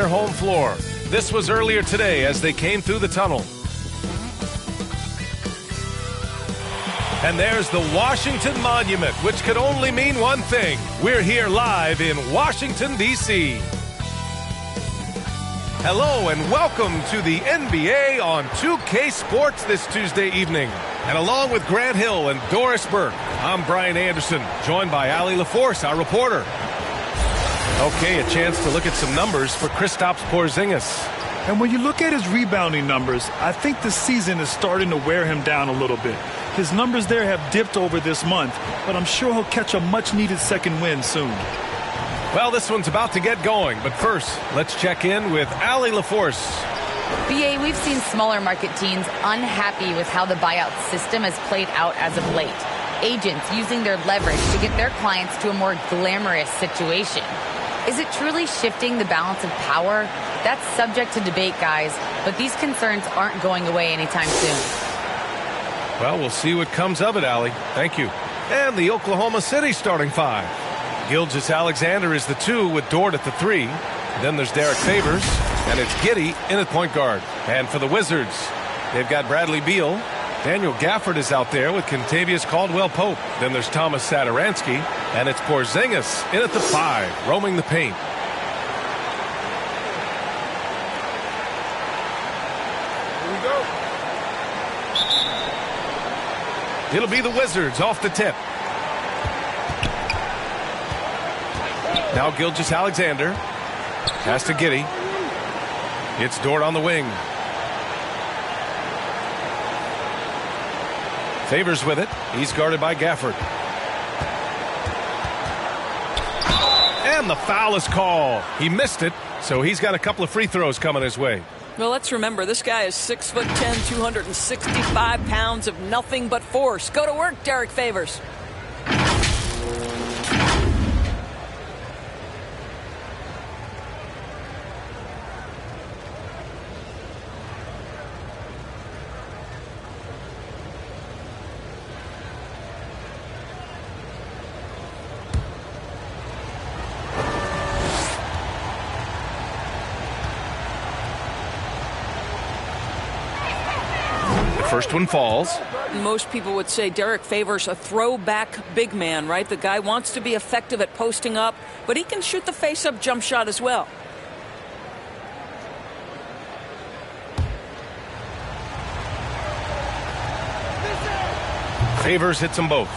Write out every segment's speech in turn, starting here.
their home floor. This was earlier today as they came through the tunnel. And there's the Washington Monument, which could only mean one thing. We're here live in Washington, D.C. Hello and welcome to the NBA on 2K Sports this Tuesday evening. And along with Grant Hill and Doris Burke, I'm Brian Anderson, joined by Allie LaForce, our reporter. Okay, a chance to look at some numbers for Kristaps Porzingis. And when you look at his rebounding numbers, I think the season is starting to wear him down a little bit. His numbers there have dipped over this month, but I'm sure he'll catch a much-needed second win soon. Well, this one's about to get going, but first, let's check in with Allie LaForce. BA, we've seen smaller market teams unhappy with how the buyout system has played out as of late. Agents using their leverage to get their clients to a more glamorous situation. Is it truly shifting the balance of power? That's subject to debate, guys, but these concerns aren't going away anytime soon. Well, we'll see what comes of it, Allie. Thank you. And the Oklahoma City starting five. Gilgeous-Alexander is the 2 with Dort at the 3. Then there's Derek Favors, and it's Giddey in at point guard. And for the Wizards, they've got Bradley Beal. Daniel Gafford is out there with Kentavious Caldwell-Pope. Then there's Thomas Satoransky, and it's Porzingis in at the 5, roaming the paint. Here we go. It'll be the Wizards off the tip. Now Gilgeous-Alexander. Pass to Giddey. It's Dort on the wing. Favors with it. He's guarded by Gafford. And the foul is called. He missed it, so he's got a couple of free throws coming his way. Well, let's remember, this guy is 6'10", 265 pounds of nothing but force. Go to work, Derek Favors. First one falls. Most people would say Derek Favors a throwback big man, right? The guy wants to be effective at posting up, but he can shoot the face-up jump shot as well. Favors hits them both.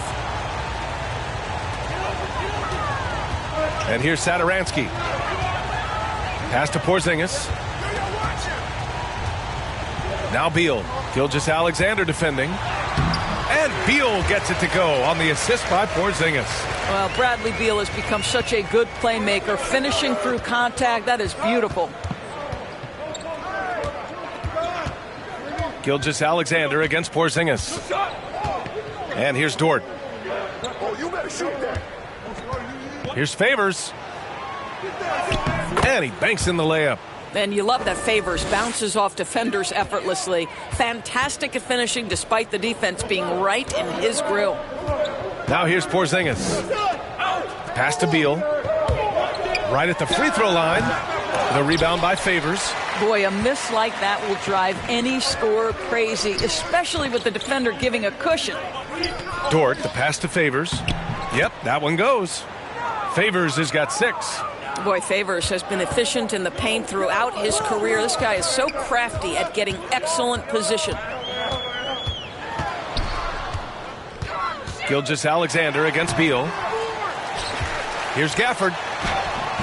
And here's Satoransky. Pass to Porzingis. Now Beal. Gilgeous-Alexander defending. And Beal gets it to go on the assist by Porzingis. Well, Bradley Beal has become such a good playmaker, finishing through contact. That is beautiful. Gilgeous-Alexander against Porzingis. And here's Dort. Here's Favors. And he banks in the layup. And you love that Favors bounces off defenders effortlessly. Fantastic at finishing despite the defense being right in his grill. Now here's Porzingis. Pass to Beal. Right at the free throw line. The rebound by Favors. Boy, a miss like that will drive any scorer crazy, especially with the defender giving a cushion. Dort, the pass to Favors. Yep, that one goes. Favors has got 6. Boy, Favors has been efficient in the paint throughout his career. This guy is so crafty at getting excellent position. Gilgeous-Alexander against Beal. Here's Gafford.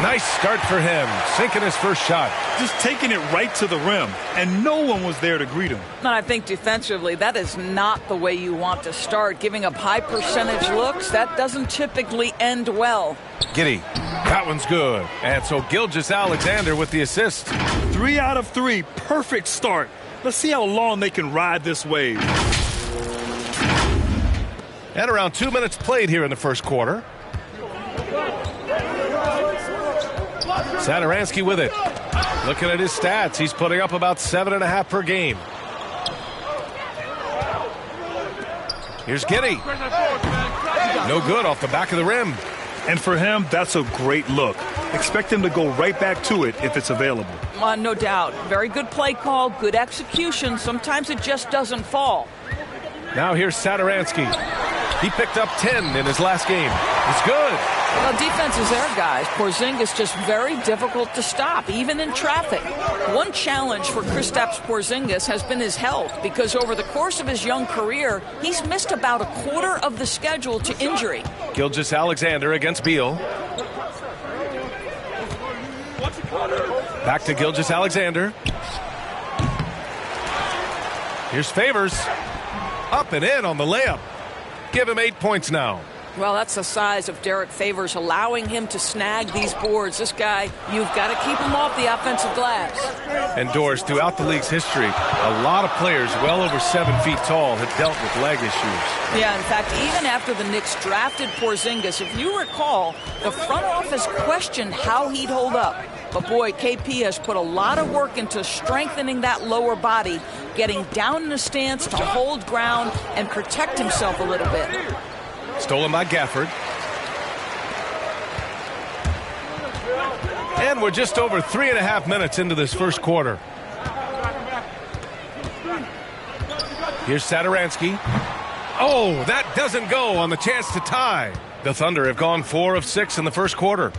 Nice start for him, sinking his first shot. Just taking it right to the rim, and no one was there to greet him. And I think defensively, that is not the way you want to start. Giving up high percentage looks, that doesn't typically end well. Giddey. That one's good. And so Gilgeous-Alexander with the assist. 3 out of 3. Perfect start. Let's see how long they can ride this wave. And around 2 minutes played here in the first quarter. Satoransky with it. Looking at his stats, he's putting up about 7.5 per game. Here's Giddey. No good off the back of the rim. And for him, that's a great look. Expect him to go right back to it if it's available. No doubt. Very good play call, good execution. Sometimes it just doesn't fall. Now here's Satoransky. He picked up 10 in his last game. He's good. Well, defense is there, guys. Porzingis just very difficult to stop, even in traffic. One challenge for Kristaps Porzingis has been his health, because over the course of his young career, he's missed about a quarter of the schedule to injury. Gilgeous-Alexander against Beal. Back to Gilgeous-Alexander. Here's Favors. Up and in on the layup. Give him 8 points now. Well, that's the size of Derek Favors, allowing him to snag these boards. This guy, you've got to keep him off the offensive glass. And Doris, throughout the league's history, a lot of players well over 7 feet tall have dealt with leg issues. Yeah, in fact, even after the Knicks drafted Porzingis, if you recall, the front office questioned how he'd hold up. But boy, KP has put a lot of work into strengthening that lower body, getting down in a stance to hold ground and protect himself a little bit. Stolen by Gafford. And we're just over 3.5 minutes into this first quarter. Here's Satoransky. Oh, that doesn't go on the chance to tie. The Thunder have gone 4 of 6 in the first quarter.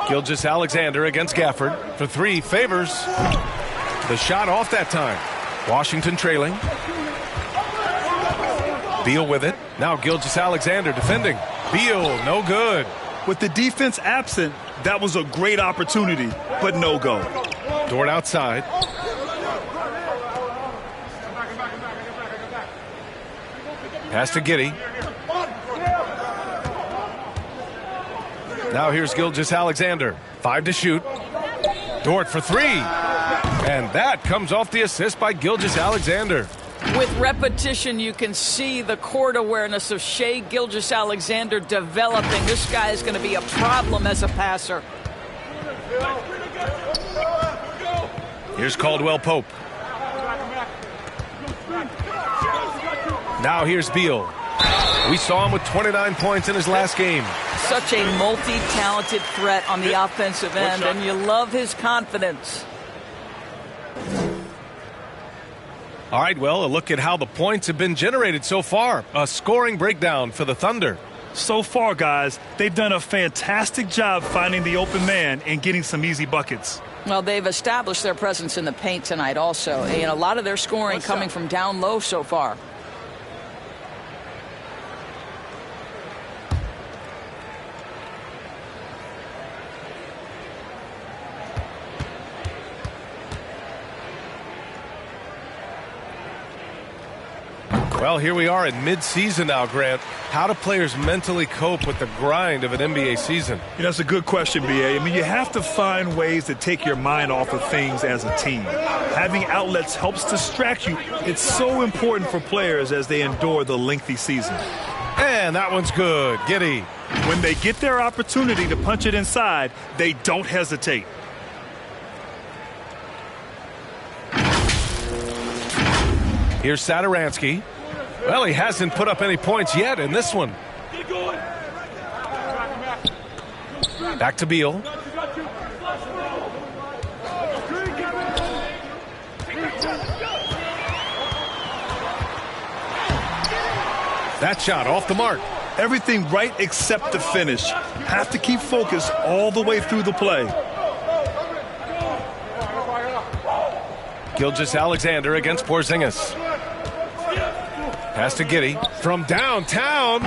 Gilgeous-Alexander against Gafford. For 3, Favors. The shot off that time. Washington trailing. Beal with it. Now Gilgeous-Alexander defending. Beal, no good. With the defense absent, that was a great opportunity, but no go. Dort outside. Pass to Giddey. Now here's Gilgeous-Alexander. 5 to shoot. Dort for 3. And that comes off the assist by Gilgeous-Alexander. With repetition, you can see the court awareness of Shai Gilgeous-Alexander developing. This guy is going to be a problem as a passer. Here's Caldwell Pope. Now here's Beal. We saw him with 29 points in his last game. Such a multi-talented threat on the offensive end, and you love his confidence. All right, well, a look at how the points have been generated so far. A scoring breakdown for the Thunder. So far, guys, they've done a fantastic job finding the open man and getting some easy buckets. Well, they've established their presence in the paint tonight also. And a lot of their scoring coming from down low so far. Well, here we are in mid-season now, Grant. How do players mentally cope with the grind of an NBA season? You know, that's a good question, B.A. I mean, you have to find ways to take your mind off of things as a team. Having outlets helps distract you. It's so important for players as they endure the lengthy season. And that one's good. Giddey. When they get their opportunity to punch it inside, they don't hesitate. Here's Satoransky. Well, he hasn't put up any points yet in this one. Back to Beal. That shot off the mark. Everything right except the finish. Have to keep focused all the way through the play. Gilgeous-Alexander against Porzingis. Pass to Giddey from downtown.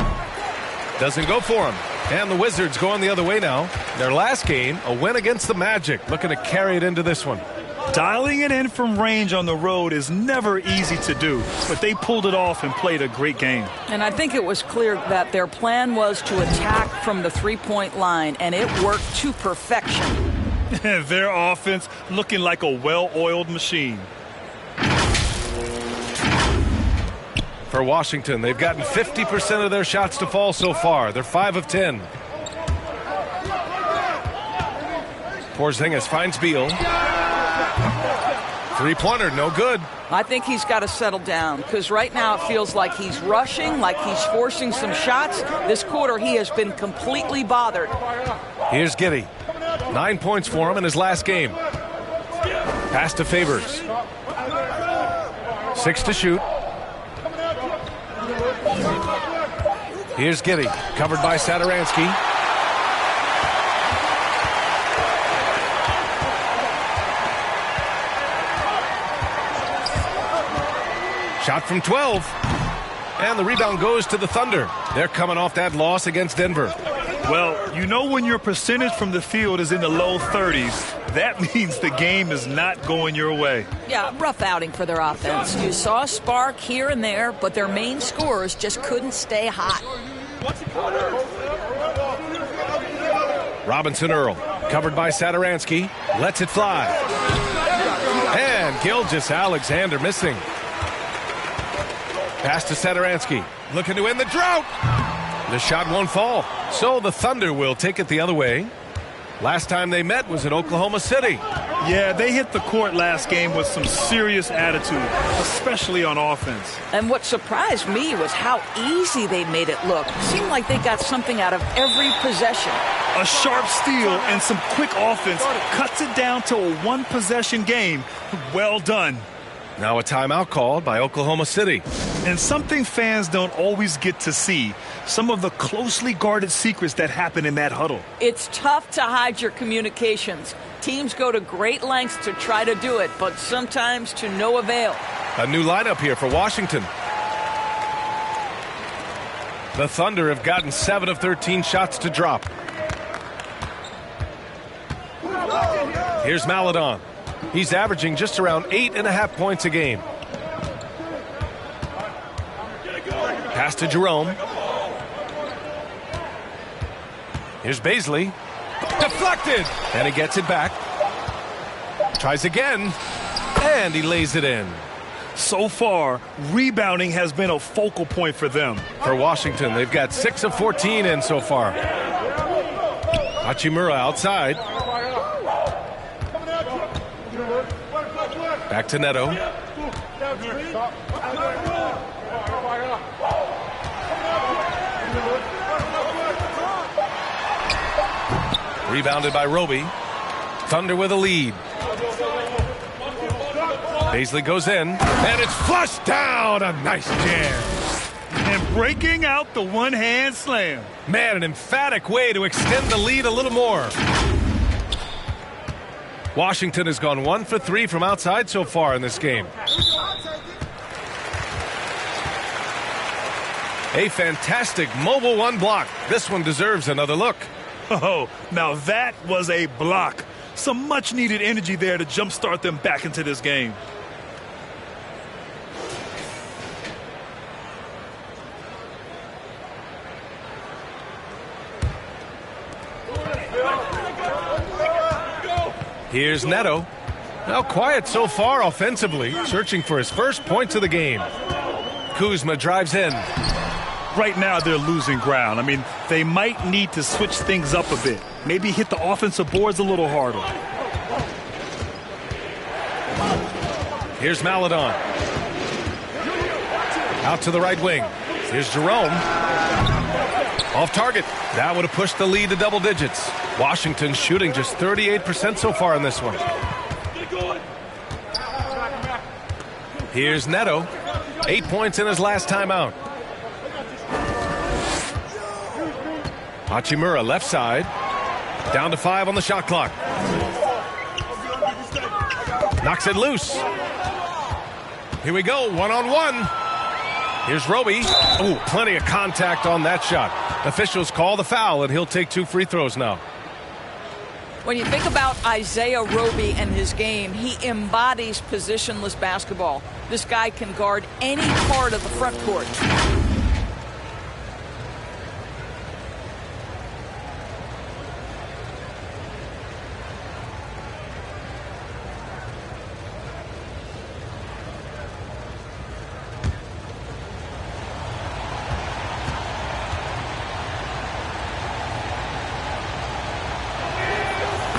Doesn't go for him. And the Wizards going the other way now. Their last game, a win against the Magic. Looking to carry it into this one. Dialing it in from range on the road is never easy to do, but they pulled it off and played a great game. And I think it was clear that their plan was to attack from the three-point line, and it worked to perfection. Their offense looking like a well-oiled machine. For Washington, they've gotten 50% of their shots to fall so far. They're 5 of 10. Porzingis finds Beal. Three-pointer, no good. I think he's got to settle down because right now it feels like he's rushing, like he's forcing some shots. This quarter, he has been completely bothered. Here's Giddey. 9 points for him in his last game. Pass to Favors. 6 to shoot. Here's Giddey, covered by Satoransky. Shot from 12. And the rebound goes to the Thunder. They're coming off that loss against Denver. Well, you know when your percentage from the field is in the low 30s, that means the game is not going your way. Yeah, rough outing for their offense. You saw a spark here and there, but their main scorers just couldn't stay hot. Robinson Earl, covered by Satoransky, lets it fly. And Gilgeous-Alexander missing. Pass to Satoransky, looking to end the drought. The shot won't fall, so the Thunder will take it the other way. Last time they met was in Oklahoma City. Yeah, they hit the court last game with some serious attitude, especially on offense. And what surprised me was how easy they made it look. It seemed like they got something out of every possession. A sharp steal and some quick offense cuts it down to a one-possession game. Well done. Now a timeout called by Oklahoma City. And something fans don't always get to see, some of the closely guarded secrets that happen in that huddle. It's tough to hide your communications. Teams go to great lengths to try to do it, but sometimes to no avail. A new lineup here for Washington. The Thunder have gotten 7 of 13 shots to drop. Here's Maledon. He's averaging just around 8.5 points a game. Pass to Jerome. Here's Baisley. Deflected! And he gets it back. Tries again. And he lays it in. So far, rebounding has been a focal point for them. For Washington, they've got 6 of 14 in so far. Hachimura outside. Back to Neto. Rebounded by Roby. Thunder with a lead. Baisley goes in, and it's flushed down. A nice jam. And breaking out the one-hand slam. Man, an emphatic way to extend the lead a little more. Washington has gone 1 for 3 from outside so far in this game. A fantastic mobile one block. This one deserves another look. Oh, now that was a block. Some much-needed energy there to jumpstart them back into this game. Here's Neto. Now quiet so far offensively, searching for his first points of the game. Kuzma drives in. Right now they're losing ground. I mean, they might need to switch things up a bit. Maybe hit the offensive boards a little harder. Here's Maledon. Out to the right wing. Here's Jerome. Off target. That would have pushed the lead to double digits. Washington shooting just 38% so far in this one. Here's Neto. 8 points in his last timeout. Hachimura left side. Down to 5 on the shot clock. Knocks it loose. Here we go, one-on-one. Here's Roby. Oh, plenty of contact on that shot. Officials call the foul, and he'll take 2 free throws now. When you think about Isaiah Roby and his game, he embodies positionless basketball. This guy can guard any part of the front court.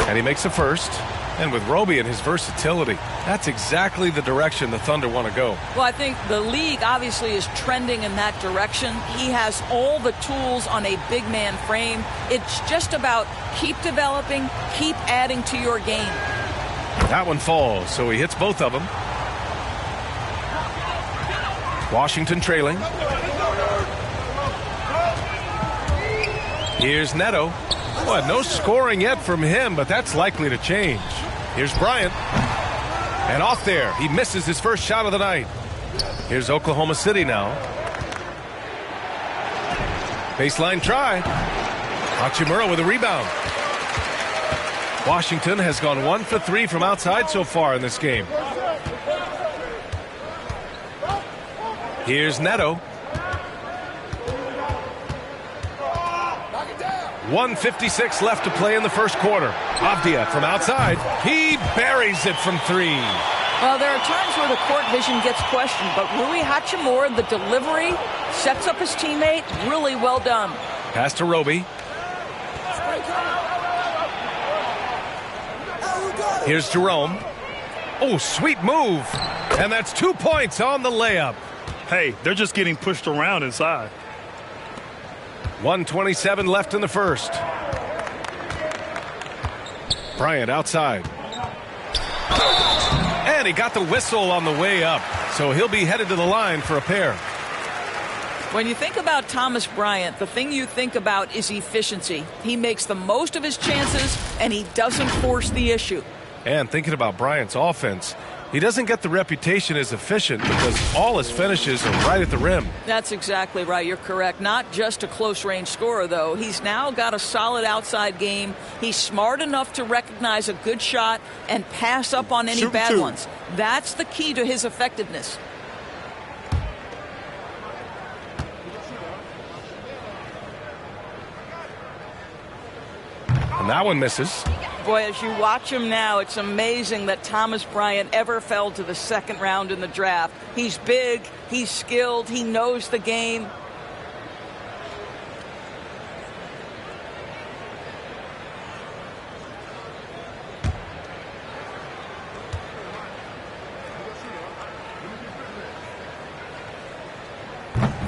And he makes a first. And with Roby and his versatility, that's exactly the direction the Thunder want to go. Well, I think the league obviously is trending in that direction. He has all the tools on a big man frame. It's just about keep developing, keep adding to your game. That one falls, so he hits both of them. Washington trailing. Here's Neto. Well, no scoring yet from him, but that's likely to change. Here's Bryant. And off there. He misses his first shot of the night. Here's Oklahoma City now. Baseline try. Hachimura with a rebound. Washington has gone 1 for 3 from outside so far in this game. Here's Neto. 1:56 left to play in the first quarter. Avdia from outside. He buries it from 3. Well, there are times where the court vision gets questioned, but Rui Hachimura, the delivery, sets up his teammate. Really well done. Pass to Roby. Here's Jerome. Oh, sweet move. And that's 2 points on the layup. Hey, they're just getting pushed around inside. 1:27 left in the first. Bryant outside. And he got the whistle on the way up, so he'll be headed to the line for a pair. When you think about Thomas Bryant, the thing you think about is efficiency. He makes the most of his chances, and he doesn't force the issue. And thinking about Bryant's offense, he doesn't get the reputation as efficient because all his finishes are right at the rim. That's exactly right. You're correct. Not just a close-range scorer, though. He's now got a solid outside game. He's smart enough to recognize a good shot and pass up on any bad ones. That's the key to his effectiveness. And that one misses. Boy, as you watch him now, it's amazing that Thomas Bryant ever fell to the second round in the draft. He's big, he's skilled, he knows the game.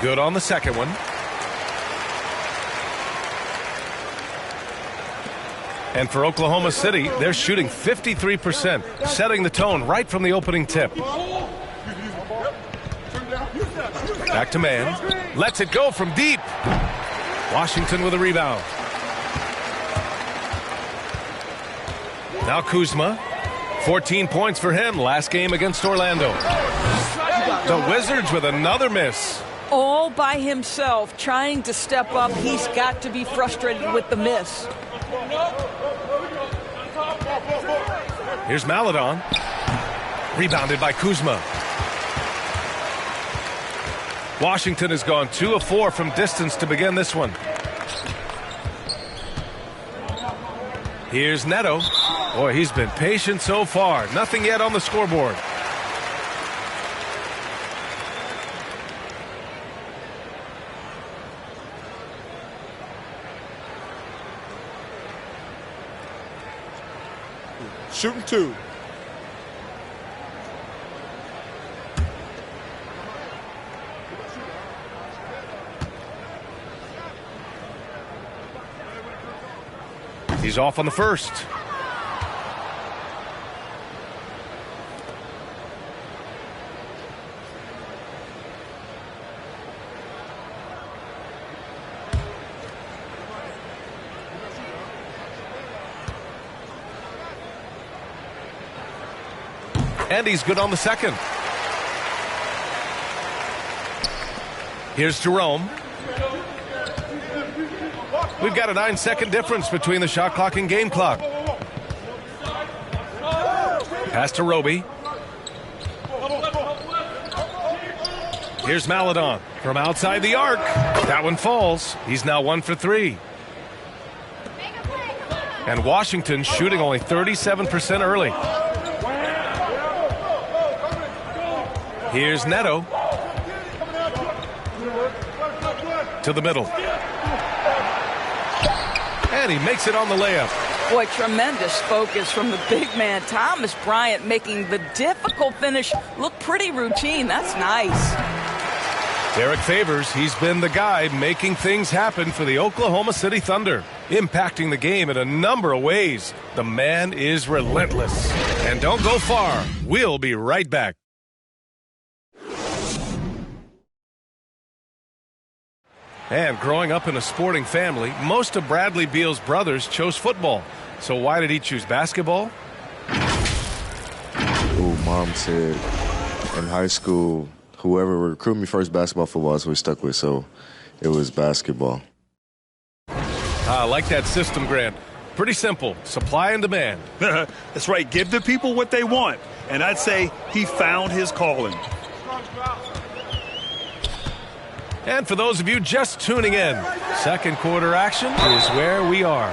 Good on the second one. And for Oklahoma City, they're shooting 53%, setting the tone right from the opening tip. Back to man. Lets it go from deep. Washington with a rebound. Now Kuzma. 14 points for him last game against Orlando. The Wizards with another miss. All by himself, trying to step up. He's got to be frustrated with the miss. Here's Maladon. Rebounded by Kuzma. Washington has gone 2 of 4 from distance to begin this one. Here's Neto. Boy, he's been patient so far. Nothing yet on the scoreboard. Shooting 2. He's off on the first. And he's good on the second. Here's Jerome. We've got a 9-second difference between the shot clock and game clock. Pass to Roby. Here's Maladon from outside the arc. That one falls. He's now 1 for 3. And Washington shooting only 37% early. Here's Neto. To the middle. And he makes it on the layup. Boy, tremendous focus from the big man, Thomas Bryant, making the difficult finish look pretty routine. That's nice. Derek Favors, he's been the guy making things happen for the Oklahoma City Thunder, impacting the game in a number of ways. The man is relentless. And don't go far. We'll be right back. And growing up in a sporting family, most of Bradley Beal's brothers chose football. So why did he choose basketball? Mom said in high school, whoever recruited me first, basketball, football, that's what we stuck with. So it was basketball. I like that system, Grant. Pretty simple. Supply and demand. That's right. Give the people what they want. And I'd say he found his calling. And for those of you just tuning in, second quarter action is where we are.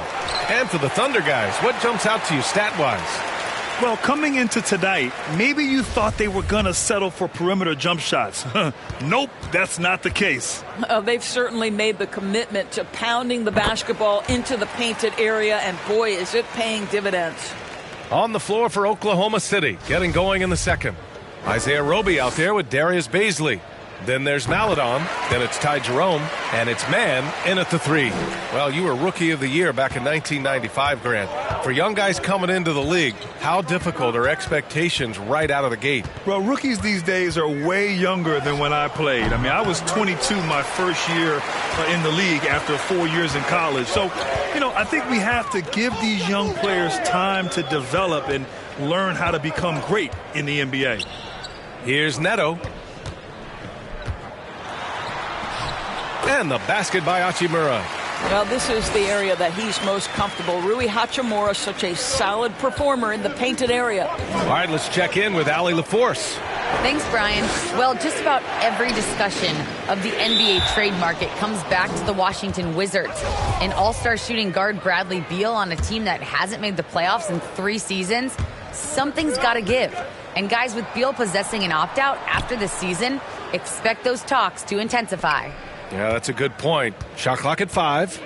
And for the Thunder guys, what jumps out to you stat-wise? Well, coming into tonight, maybe you thought they were going to settle for perimeter jump shots. Nope, that's not the case. They've certainly made the commitment to pounding the basketball into the painted area, and boy, is it paying dividends. On the floor for Oklahoma City, getting going in the second. Isaiah Roby out there with Darius Baisley. Then there's Maladon, then it's Ty Jerome, and it's Man in at the three. Well, you were Rookie of the Year back in 1995, Grant. For young guys coming into the league, how difficult are expectations right out of the gate? Well, rookies these days are way younger than when I played. I mean, I was 22 my first year in the league after 4 years in college. So, I think we have to give these young players time to develop and learn how to become great in the NBA. Here's Neto. And the basket by Hachimura. Well, this is the area that he's most comfortable. Rui Hachimura, such a solid performer in the painted area. All right, let's check in with Allie LaForce. Thanks, Brian. Well, just about every discussion of the NBA trade market comes back to the Washington Wizards. An all-star shooting guard Bradley Beal on a team that hasn't made the playoffs in 3 seasons. Something's got to give. And guys, with Beal possessing an opt-out after the season, expect those talks to intensify. Yeah, that's a good point. Shot clock at 5.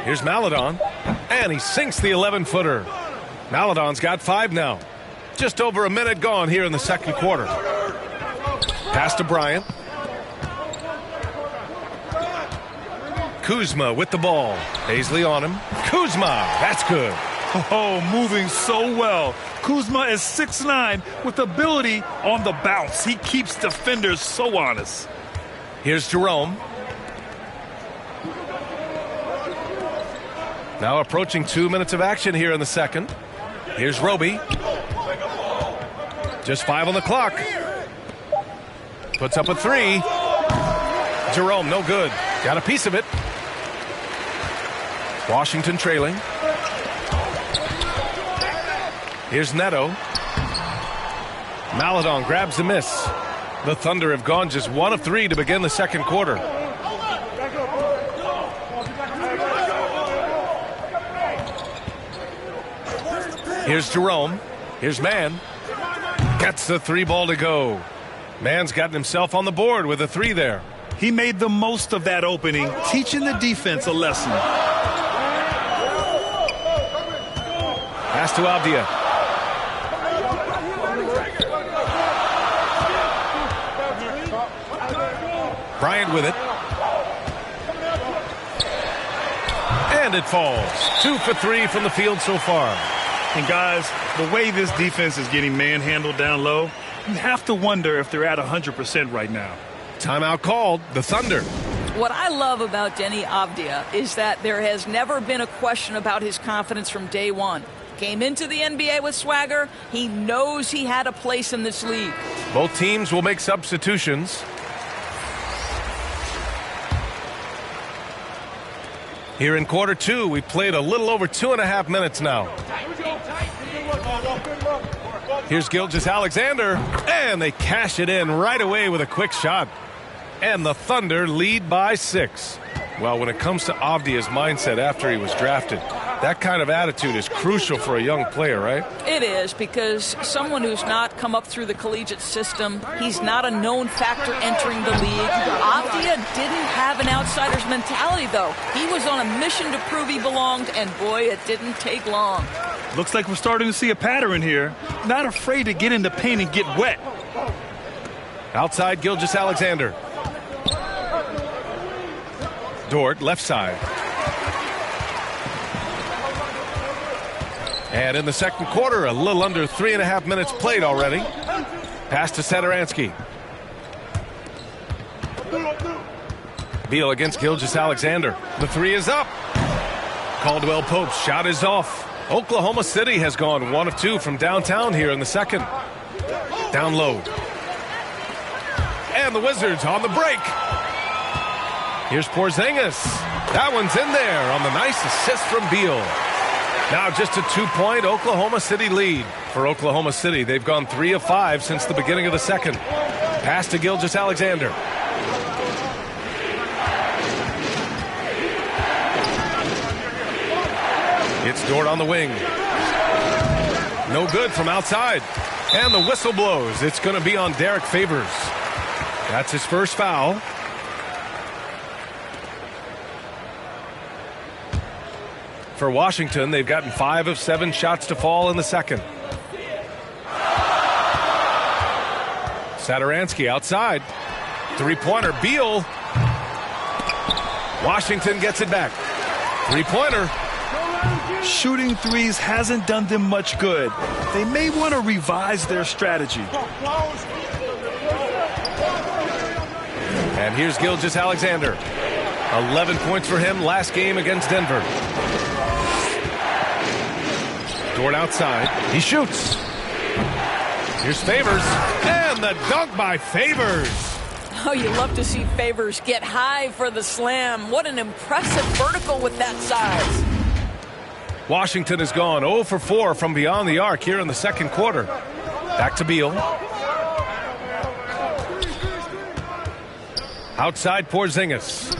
Here's Maladon. And he sinks the 11-footer. Maladon's got 5 now. Just over a minute gone here in the second quarter. Pass to Bryant. Kuzma with the ball. Baisley on him. Kuzma, that's good. Oh, moving so well. Kuzma is 6'9" with ability on the bounce. He keeps defenders so honest. Here's Jerome. Now approaching 2 minutes of action here in the second. Here's Roby. Just 5 on the clock. Puts up a 3. Jerome, no good. Got a piece of it. Washington trailing. Here's Neto. Maladon grabs the miss. The Thunder have gone just 1 of 3 to begin the second quarter. Here's Jerome. Here's Man. Gets the 3 ball to go. Man's gotten himself on the board with a 3 there. He made the most of that opening, teaching the defense a lesson. Pass to Avdia. Bryant with it. And it falls. 2 for 3 from the field so far. And guys, the way this defense is getting manhandled down low, you have to wonder if they're at 100% right now. Timeout called. The Thunder. What I love about Deni Avdia is that there has never been a question about his confidence from day one. Came into the NBA with swagger. He knows he had a place in this league. Both teams will make substitutions. Here in quarter 2, we played a little over 2.5 minutes now. Here's Gilgeous-Alexander, and they cash it in right away with a quick shot. And the Thunder lead by 6. Well, when it comes to Avdia's mindset after he was drafted, That kind of attitude is crucial for a young player, right? It is, because someone who's not come up through the collegiate system, he's not a known factor entering the league. Avdia didn't have an outsider's mentality, though. He was on a mission to prove he belonged, and boy, it didn't take long. Looks like we're starting to see a pattern here. Not afraid to get in the paint and get wet. Outside, Gilgeous-Alexander. Dort, left side. And in the second quarter, a little under 3.5 minutes played already. Pass to Satoransky. Beal against Gilgeous-Alexander. The three is up. Caldwell Pope's shot is off. Oklahoma City has gone 1 of 2 from downtown here in the second. Down low. And the Wizards on the break. Here's Porzingis. That one's in there on the nice assist from Beal. Now just a 2-point Oklahoma City lead. For Oklahoma City, they've gone 3 of 5 since the beginning of the second. Pass to Gilgeous-Alexander. It's Dort on the wing. No good from outside. And the whistle blows. It's going to be on Derek Favors. That's his first foul. For Washington, they've gotten 5 of 7 shots to fall in the second. Satoransky outside. Three-pointer, Beal. Washington gets it back. Three-pointer. Shooting threes hasn't done them much good. They may want to revise their strategy. And here's Gilgeous-Alexander. 11 points for him last game against Denver. Dort outside. He shoots. Here's Favors. And the dunk by Favors. Oh, you love to see Favors get high for the slam. What an impressive vertical with that size. Washington has gone 0 for 4 from beyond the arc here in the second quarter. Back to Beal. Outside Porzingis.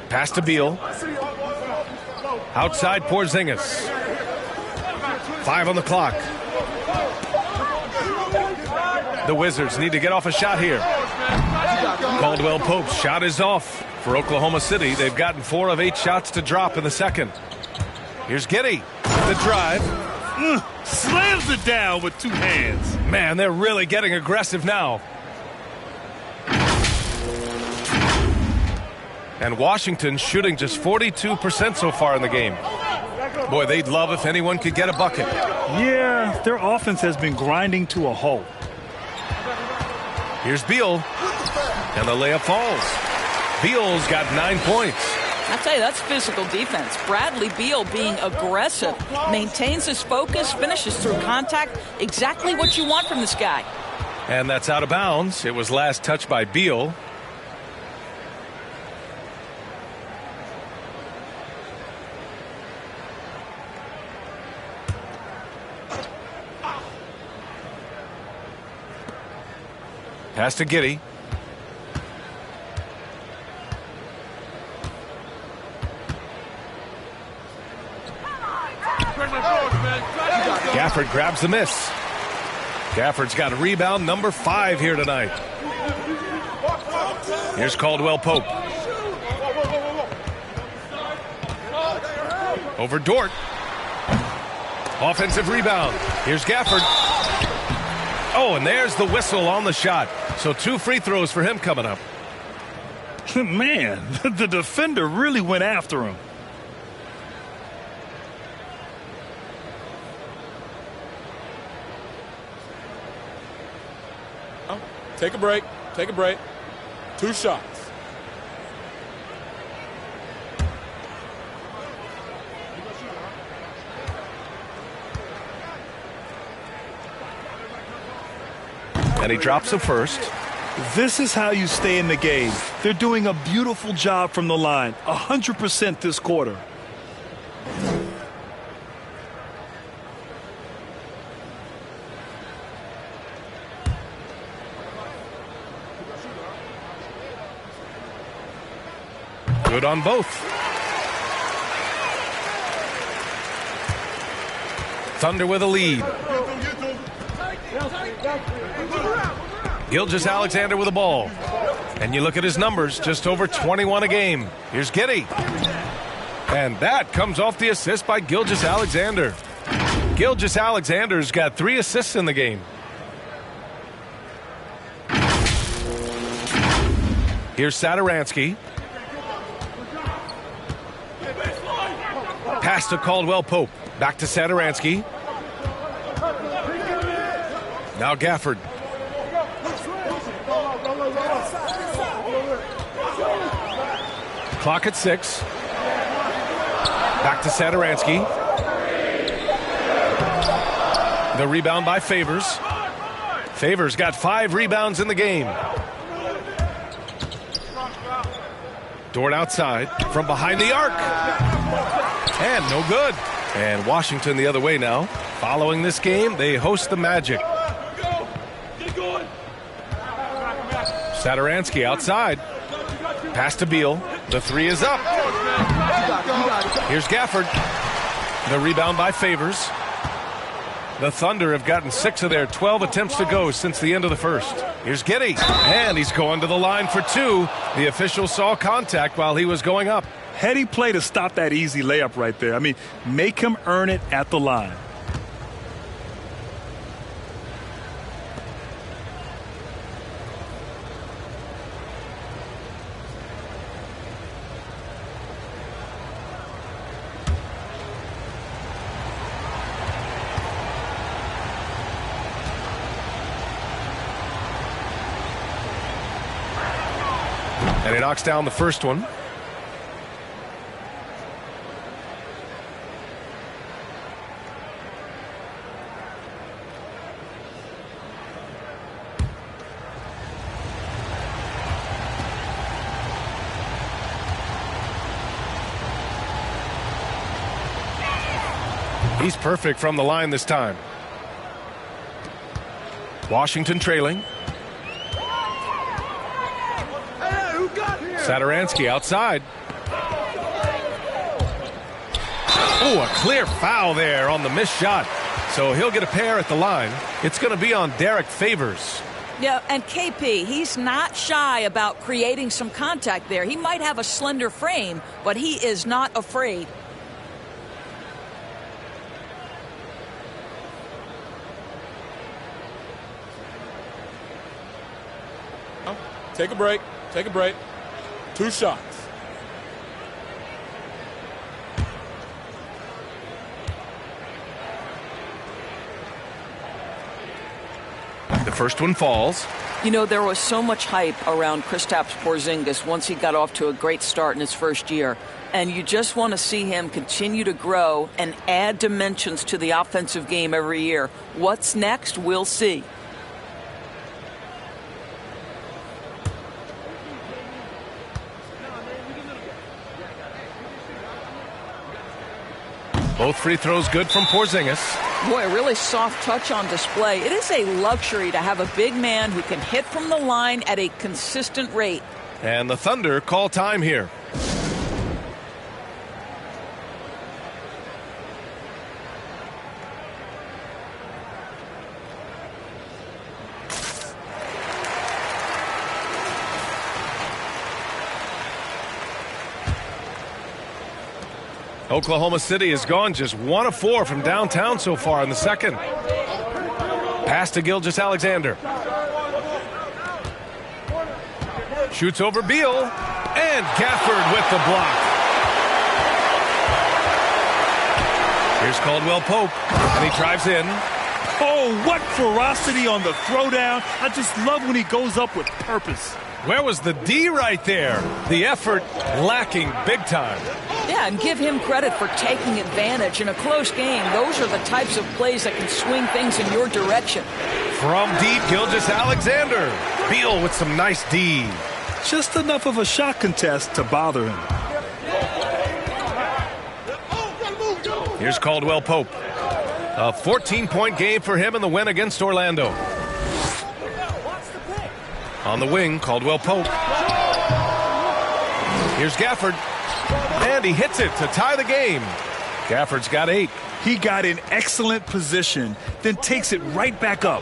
Pass to Beal. Outside Porzingis. 5 on the clock. The Wizards need to get off a shot here. Caldwell Pope's shot is off. For Oklahoma City, they've gotten 4 of 8 shots to drop in the second. Here's Giddey. The drive. Slams it down with 2 hands. Man, they're really getting aggressive now. And Washington shooting just 42% so far in the game. Boy, they'd love if anyone could get a bucket. Yeah, their offense has been grinding to a halt. Here's Beal. And the layup falls. Beal's got 9 points. I tell you, that's physical defense. Bradley Beal being aggressive, maintains his focus, finishes through contact. Exactly what you want from this guy. And that's out of bounds. It was last touched by Beal. Pass to Giddey. Gafford grabs the miss. Gafford's got a rebound number 5 here tonight. Here's Caldwell Pope. Over Dort. Offensive rebound. Here's Gafford. Oh, and there's the whistle on the shot. So 2 free throws for him coming up. Man, the defender really went after him. Take a break. Take a break. 2 shots. And he drops the first. This is how you stay in the game. They're doing a beautiful job from the line. 100% this quarter. Good on both. Thunder with a lead. Gilgeous-Alexander with the ball. And you look at his numbers, just over 21 a game. Here's Giddey. And that comes off the assist by Gilgeous-Alexander. Gilgeous-Alexander's got 3 assists in the game. Here's Satoransky. Pass to Caldwell-Pope. Back to Satoransky. Now Gafford. Clock at 6. Back to Satoransky. The rebound by Favors. Favors got 5 rebounds in the game. Dort outside from behind the arc. And no good. And Washington the other way now. Following this game, they host the Magic. Satoransky outside. Pass to Beal. The 3 is up. Here's Gafford. The rebound by Favors. The Thunder have gotten 6 of their 12 attempts to go since the end of the first. Here's Giddey. And he's going to the line for 2. The official saw contact while he was going up. Heady play to stop that easy layup right there. I mean, make him earn it at the line. And he knocks down the first one. He's perfect from the line this time. Washington trailing. Satoransky outside. Oh, a clear foul there on the missed shot. So he'll get a pair at the line. It's going to be on Derek Favors. Yeah, and KP, he's not shy about creating some contact there. He might have a slender frame, but he is not afraid. Take a break. Take a break. 2 shots. The first one falls. You know, there was so much hype around Kristaps Porzingis once he got off to a great start in his first year. And you just want to see him continue to grow and add dimensions to the offensive game every year. What's next? We'll see. Both free throws good from Porzingis. Boy, a really soft touch on display. It is a luxury to have a big man who can hit from the line at a consistent rate. And the Thunder call time here. Oklahoma City has gone just 1 of 4 from downtown so far in the second. Pass to Gilgeous-Alexander. Shoots over Beal. And Gafford with the block. Here's Caldwell-Pope. And he drives in. Oh, what ferocity on the throwdown. I just love when he goes up with purpose. Where was the D right there? The effort lacking big time. Yeah, and give him credit for taking advantage in a close game. Those are the types of plays that can swing things in your direction. From deep, Gilgeous-Alexander. Beal with some nice D. Just enough of a shot contest to bother him. Here's Caldwell-Pope. A 14-point game for him in the win against Orlando. On the wing, Caldwell-Pope. Here's Gafford. And he hits it to tie the game. Gafford's got 8. He got in excellent position, then takes it right back up.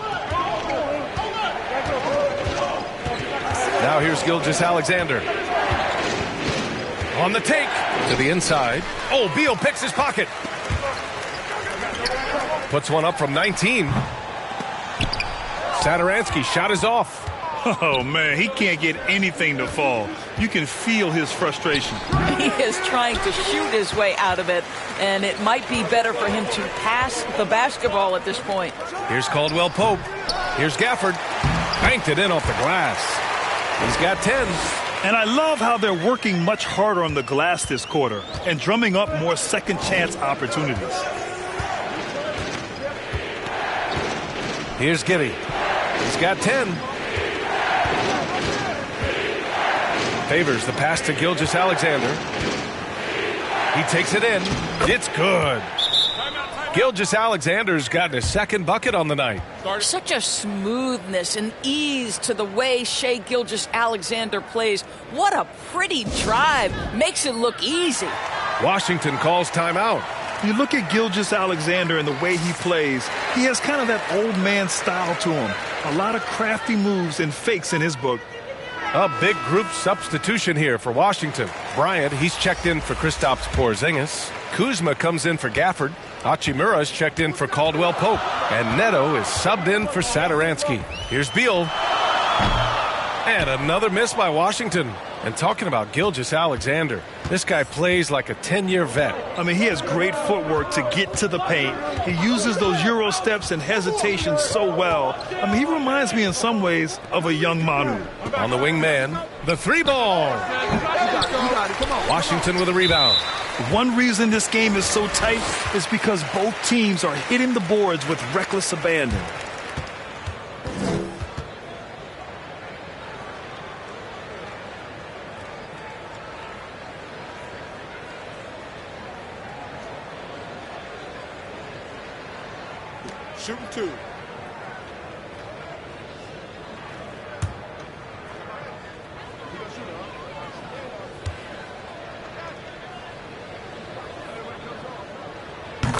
Now here's Gilgeous-Alexander. On the take to the inside. Oh, Beal picks his pocket. Puts one up from 19. Satoransky shot is off. Oh, man, he can't get anything to fall. You can feel his frustration. He is trying to shoot his way out of it, and it might be better for him to pass the basketball at this point. Here's Caldwell Pope. Here's Gafford. Banked it in off the glass. He's got 10. And I love how they're working much harder on the glass this quarter and drumming up more second chance opportunities. Here's Giddy. He's got 10. Favors the pass to Gilgeous-Alexander. He takes it in. It's good. Gilgeous-Alexander's gotten his second bucket on the night. Such a smoothness and ease to the way Shai Gilgeous-Alexander plays. What a pretty drive. Makes it look easy. Washington calls timeout. You look at Gilgeous-Alexander and the way he plays, he has kind of that old man style to him. A lot of crafty moves and fakes in his book. A big group substitution here for Washington. Bryant, he's checked in for Kristaps Porzingis. Kuzma comes in for Gafford. Hachimura's checked in for Caldwell Pope. And Neto is subbed in for Satoransky. Here's Beal. And another miss by Washington. And talking about Gilgeous-Alexander, this guy plays like a 10-year vet. I mean, he has great footwork to get to the paint. He uses those Euro steps and hesitations so well. I mean, he reminds me in some ways of a young Manu. On the wingman, the three ball. Washington with a rebound. One reason this game is so tight is because both teams are hitting the boards with reckless abandon. Shooting two.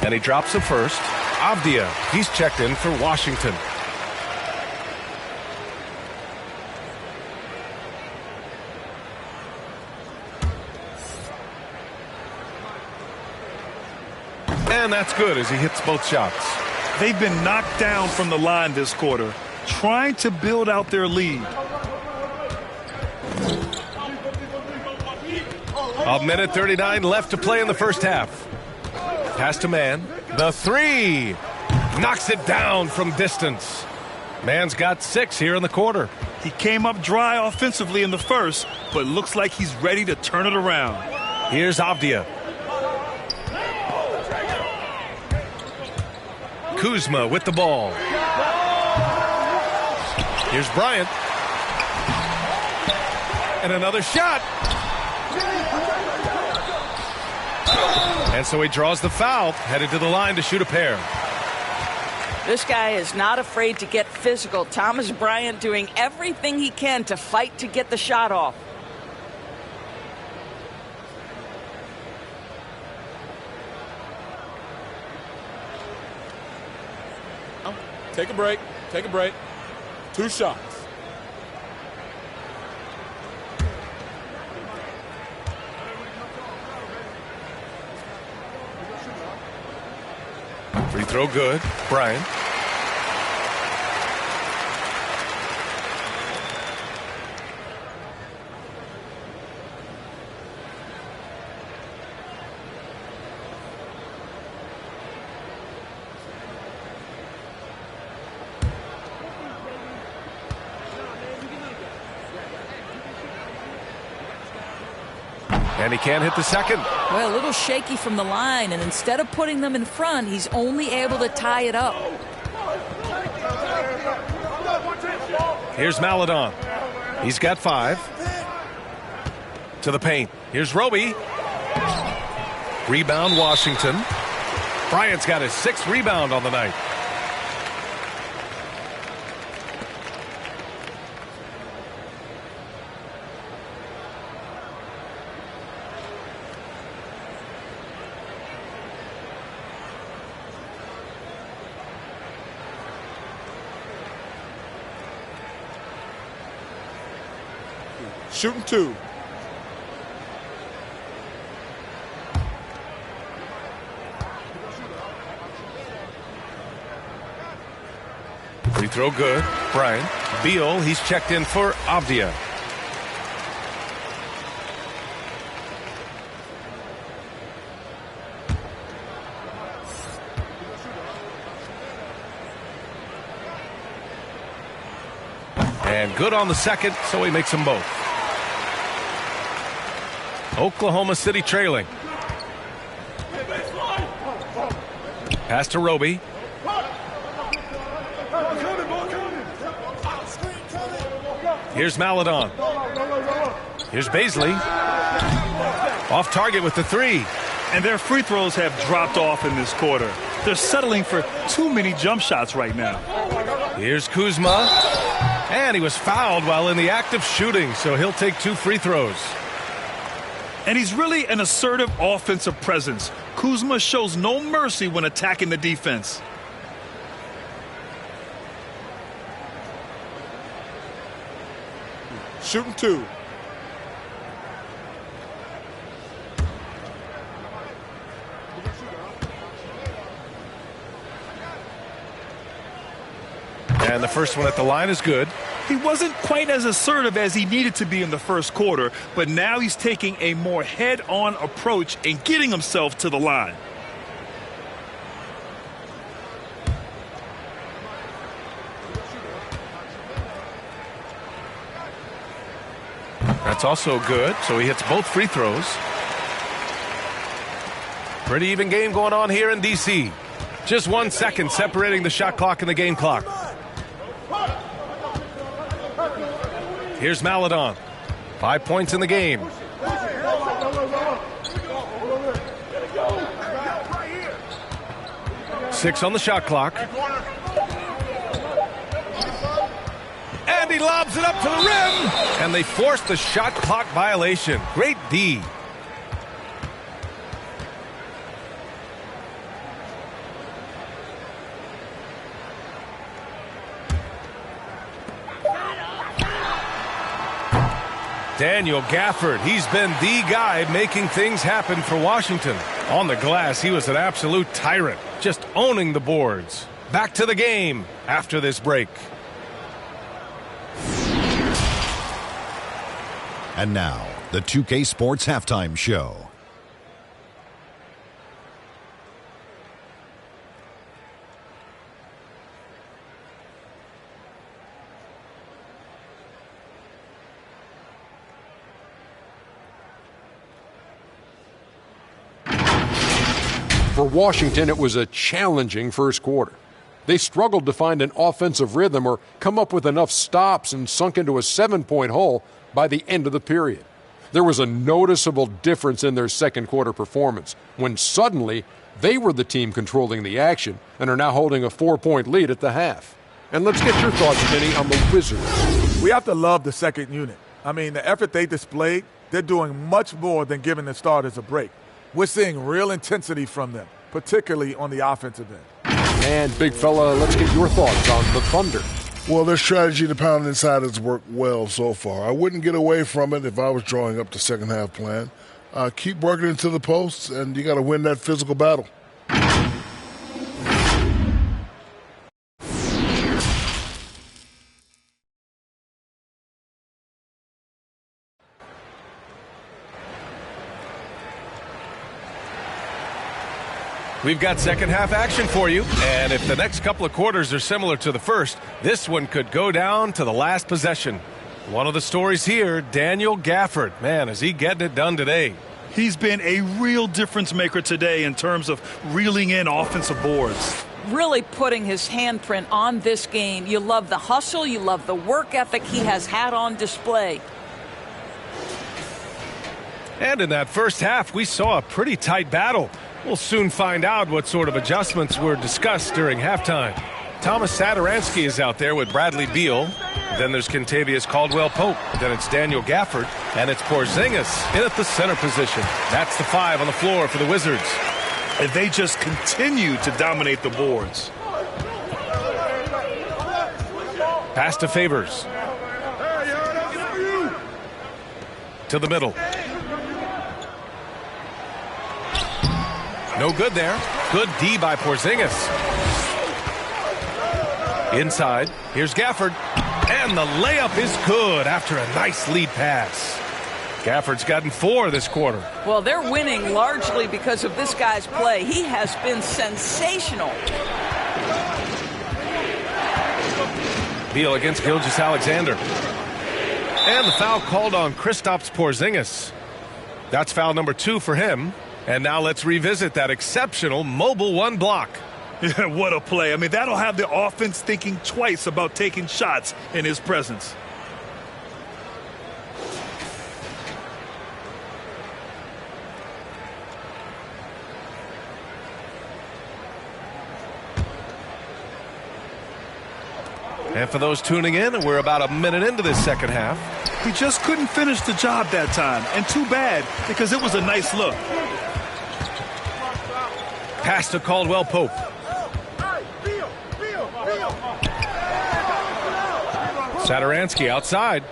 And he drops the first. Avdia, he's checked in for Washington. And that's good as he hits both shots. They've been knocked down from the line this quarter, trying to build out their lead. A minute 39 left to play in the first half. Pass to Mann. The three. Knocks it down from distance. Mann's got 6 here in the quarter. He came up dry offensively in the first, but looks like he's ready to turn it around. Here's Avdia. Kuzma with the ball. Here's Bryant. And another shot. And so he draws the foul, headed to the line to shoot a pair. This guy is not afraid to get physical. Thomas Bryant doing everything he can to fight to get the shot off. Take a break. Take a break. 2 shots. Free throw good. Bryant. And he can't hit the second. Well, a little shaky from the line, and instead of putting them in front, he's only able to tie it up. Here's Maledon. He's got 5. To the paint. Here's Roby. Rebound Washington. Bryant's got his 6th rebound on the night. Shooting 2. Free throw good. Bryant. Beal, he's checked in for Avdia. And good on the second, so he makes them both. Oklahoma City trailing. Pass to Roby. Here's Maladon. Here's Baisley. Off target with the 3. And their free throws have dropped off in this quarter. They're settling for too many jump shots right now. Here's Kuzma. And he was fouled while in the act of shooting, so he'll take 2 free throws. And he's really an assertive offensive presence. Kuzma shows no mercy when attacking the defense. Shooting 2. And the first one at the line is good. He wasn't quite as assertive as he needed to be in the first quarter, but now he's taking a more head-on approach and getting himself to the line. That's also good, so he hits both free throws. Pretty even game going on here in D.C. Just 1 second separating the shot clock and the game clock. Here's Maladon. 5 points in the game. Six on the shot clock. And he lobs it up to the rim. And they force the shot clock violation. Great D. Daniel Gafford, he's been the guy making things happen for Washington. On the glass, he was an absolute tyrant, just owning the boards. Back to the game after this break. And now, the 2K Sports Halftime Show. For Washington, it was a challenging first quarter. They struggled to find an offensive rhythm or come up with enough stops and sunk into a 7-point hole by the end of the period. There was a noticeable difference in their second quarter performance when suddenly they were the team controlling the action and are now holding a 4-point lead at the half. And let's get your thoughts, Vinny, on the Wizards. We have to love the second unit. I mean, the effort they displayed, they're doing much more than giving the starters a break. We're seeing real intensity from them, particularly on the offensive end. And, big fella, let's get your thoughts on the Thunder. Well, their strategy to pound inside has worked well so far. I wouldn't get away from it if I was drawing up the second half plan. Keep working into the posts, and you got to win that physical battle. We've got second half action for you, and if the next couple of quarters are similar to the first, this one could go down to the last possession. One of the stories here, Daniel Gafford. Man, is he getting it done today. He's been a real difference maker today in terms of reeling in offensive boards. Really putting his handprint on this game. You love the hustle, you love the work ethic he has had on display. And in that first half, we saw a pretty tight battle. We'll soon find out what sort of adjustments were discussed during halftime. Thomas Satoransky is out there with Bradley Beal. Then there's Kentavious Caldwell-Pope. Then it's Daniel Gafford. And it's Porzingis in at the center position. That's the 5 on the floor for the Wizards. And they just continue to dominate the boards. Pass to Favors. To the middle. No good there. Good D by Porzingis. Inside. Here's Gafford. And the layup is good after a nice lead pass. Gafford's gotten 4 this quarter. Well, they're winning largely because of this guy's play. He has been sensational. Beal against Gilgeous-Alexander. And the foul called on Kristaps Porzingis. That's foul number 2 for him. And now let's revisit that exceptional mobile 1 block. Yeah, what a play. I mean, that'll have the offense thinking twice about taking shots in his presence. And for those tuning in, we're about a minute into this second half. He just couldn't finish the job that time. And too bad, because it was a nice look. Pass to Caldwell Pope. Satoransky outside.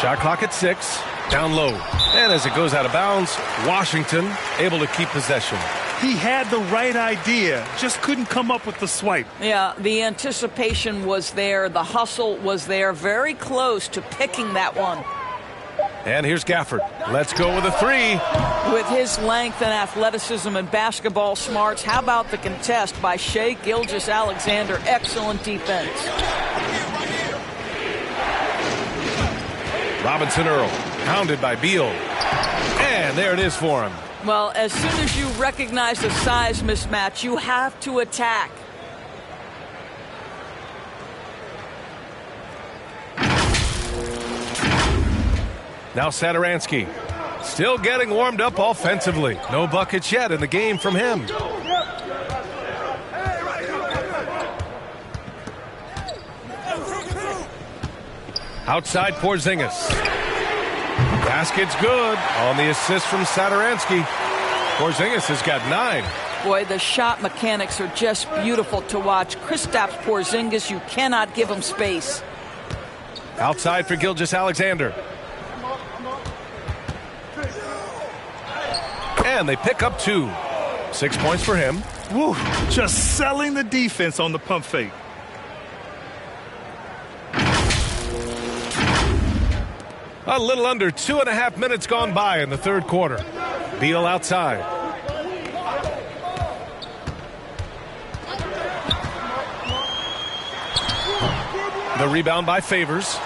Shot clock at 6. Down low. And as it goes out of bounds, Washington able to keep possession. He had the right idea, just couldn't come up with the swipe. Yeah, the anticipation was there. The hustle was there. Very close to picking that one. And here's Gafford. Let's go with a 3. With his length and athleticism and basketball smarts, how about the contest by Shai Gilgeous-Alexander? Excellent defense. Robinson Earl, pounded by Beal. And there it is for him. Well, as soon as you recognize the size mismatch, you have to attack. Now Satoransky, still getting warmed up offensively. No buckets yet in the game from him. Outside Porzingis. Basket's good on the assist from Satoransky. Porzingis has got 9. Boy, the shot mechanics are just beautiful to watch. Kristaps Porzingis, you cannot give him space. Outside for Gilgeous-Alexander. And they pick up 2. 6 points for him. Woo, just selling the defense on the pump fake. A little under 2.5 minutes gone by in the third quarter. Beal outside. The rebound by Favors.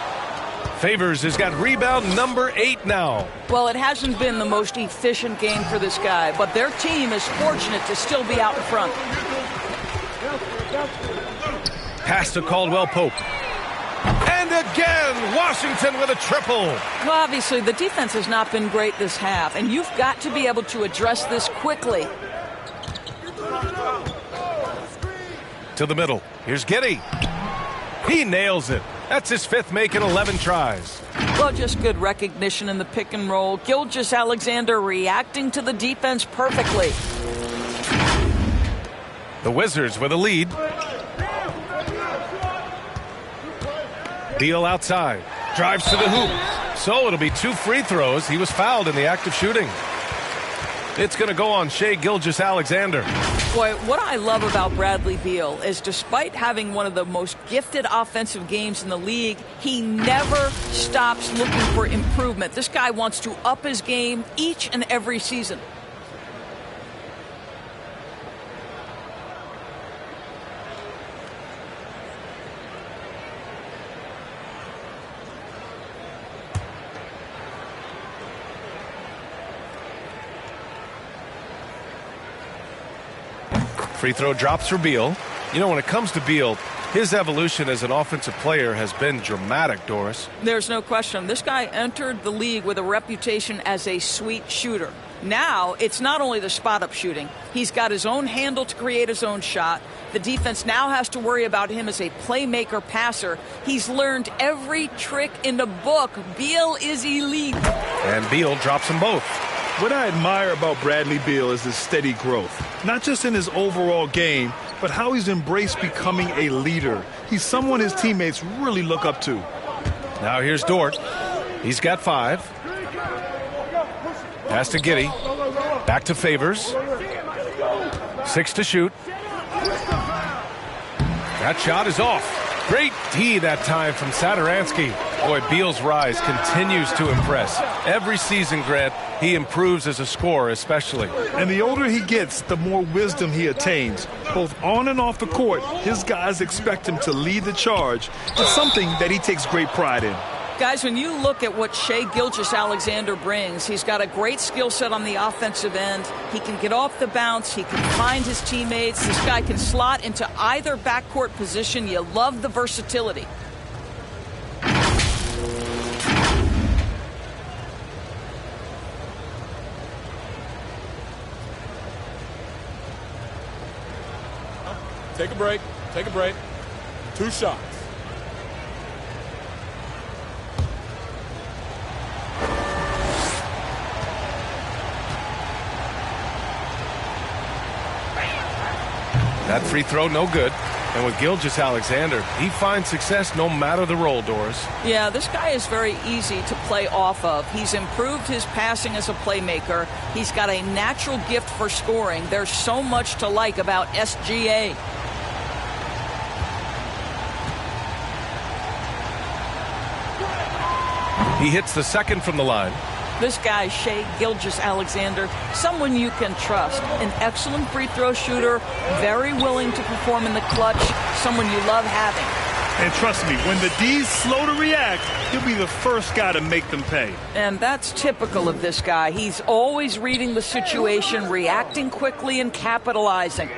Favors has got rebound number 8 now. Well, it hasn't been the most efficient game for this guy, but their team is fortunate to still be out in front. Pass to Caldwell Pope. And again, Washington with a triple. Well, obviously, the defense has not been great this half, and you've got to be able to address this quickly. To the middle. Here's Giddey. He nails it. That's his 5th make in 11 tries. Well, just good recognition in the pick and roll. Gilgeous-Alexander reacting to the defense perfectly. The Wizards with a lead. Beal outside. Drives to the hoop. So it'll be 2 free throws. He was fouled in the act of shooting. It's going to go on Shai Gilgeous-Alexander. Boy, what I love about Bradley Beal is despite having one of the most gifted offensive games in the league, he never stops looking for improvement. This guy wants to up his game each and every season. Free throw drops for Beal. You know, when it comes to Beal, his evolution as an offensive player has been dramatic, Doris. There's no question. This guy entered the league with a reputation as a sweet shooter. Now, it's not only the spot-up shooting. He's got his own handle to create his own shot. The defense now has to worry about him as a playmaker passer. He's learned every trick in the book. Beal is elite. And Beal drops them both. What I admire about Bradley Beal is his steady growth, not just in his overall game, but how he's embraced becoming a leader. He's someone his teammates really look up to. Now here's Dort. He's got 5. Pass to Giddey. Back to Favors. 6 to shoot. That shot is off. Great D that time from Satoransky. Boy, Beal's rise continues to impress. Every season, Grant, he improves as a scorer especially. And the older he gets, the more wisdom he attains. Both on and off the court, his guys expect him to lead the charge. It's something that he takes great pride in. Guys, when you look at what Shai Gilgeous-Alexander brings, he's got a great skill set on the offensive end. He can get off the bounce. He can find his teammates. This guy can slot into either backcourt position. You love the versatility. Take a break. Take a break. 2 shots. That free throw, no good. And with Gilgeous-Alexander, he finds success no matter the role, Doris. Yeah, this guy is very easy to play off of. He's improved his passing as a playmaker. He's got a natural gift for scoring. There's so much to like about SGA. He hits the second from the line. This guy, Shai Gilgeous-Alexander, someone you can trust. An excellent free throw shooter, very willing to perform in the clutch, someone you love having. And trust me, when the D's slow to react, he'll be the first guy to make them pay. And that's typical of this guy. He's always reading the situation, reacting quickly and capitalizing.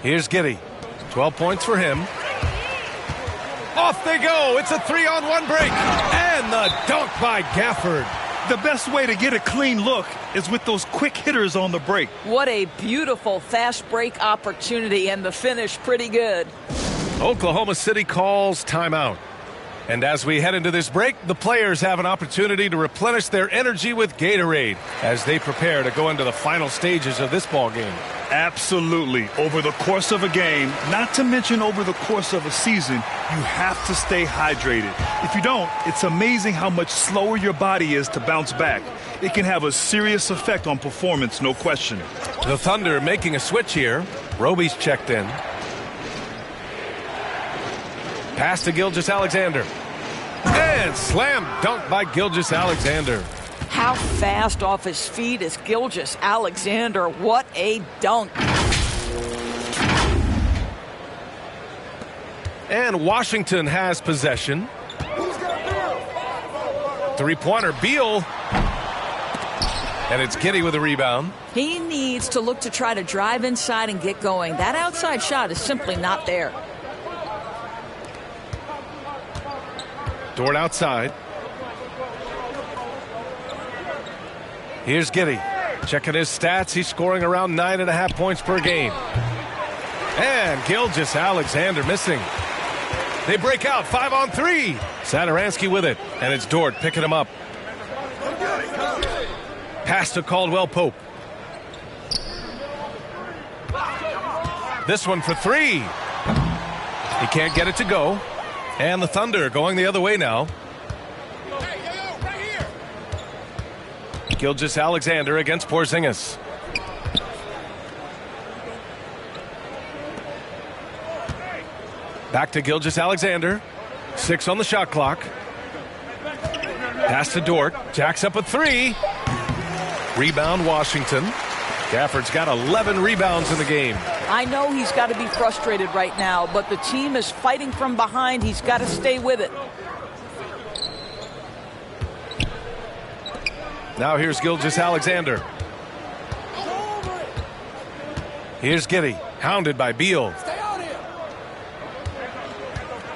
Here's Giddey. 12 points for him. Off they go. It's a 3-on-1 break. And the dunk by Gafford. The best way to get a clean look is with those quick hitters on the break. What a beautiful fast break opportunity, and the finish pretty good. Oklahoma City calls timeout. And as we head into this break, the players have an opportunity to replenish their energy with Gatorade as they prepare to go into the final stages of this ball game. Absolutely. Over the course of a game, not to mention over the course of a season, you have to stay hydrated. If you don't, it's amazing how much slower your body is to bounce back. It can have a serious effect on performance, no question. The Thunder making a switch here. Roby's checked in. Pass to Gilgeous-Alexander. And slam dunk by Gilgeous-Alexander. How fast off his feet is Gilgeous-Alexander. What a dunk. And Washington has possession. Three-pointer, Beal. And it's Giddey with a rebound. He needs to look to try to drive inside and get going. That outside shot is simply not there. Dort outside. Here's Giddey. Checking his stats. He's scoring around 9.5 points per game. And Gilgeous-Alexander missing. They break out 5-on-3. Satoransky with it. And it's Dort picking him up. Pass to Caldwell-Pope. This one for 3. He can't get it to go. And the Thunder going the other way now. Gilgeous-Alexander against Porzingis. Back to Gilgeous-Alexander. 6 on the shot clock. Pass to Dort. Jacks up a 3. Rebound Washington. Gafford's got 11 rebounds in the game. I know he's got to be frustrated right now, but the team is fighting from behind. He's got to stay with it. Now here's Gilgeous-Alexander. Here's Giddey, hounded by Beal.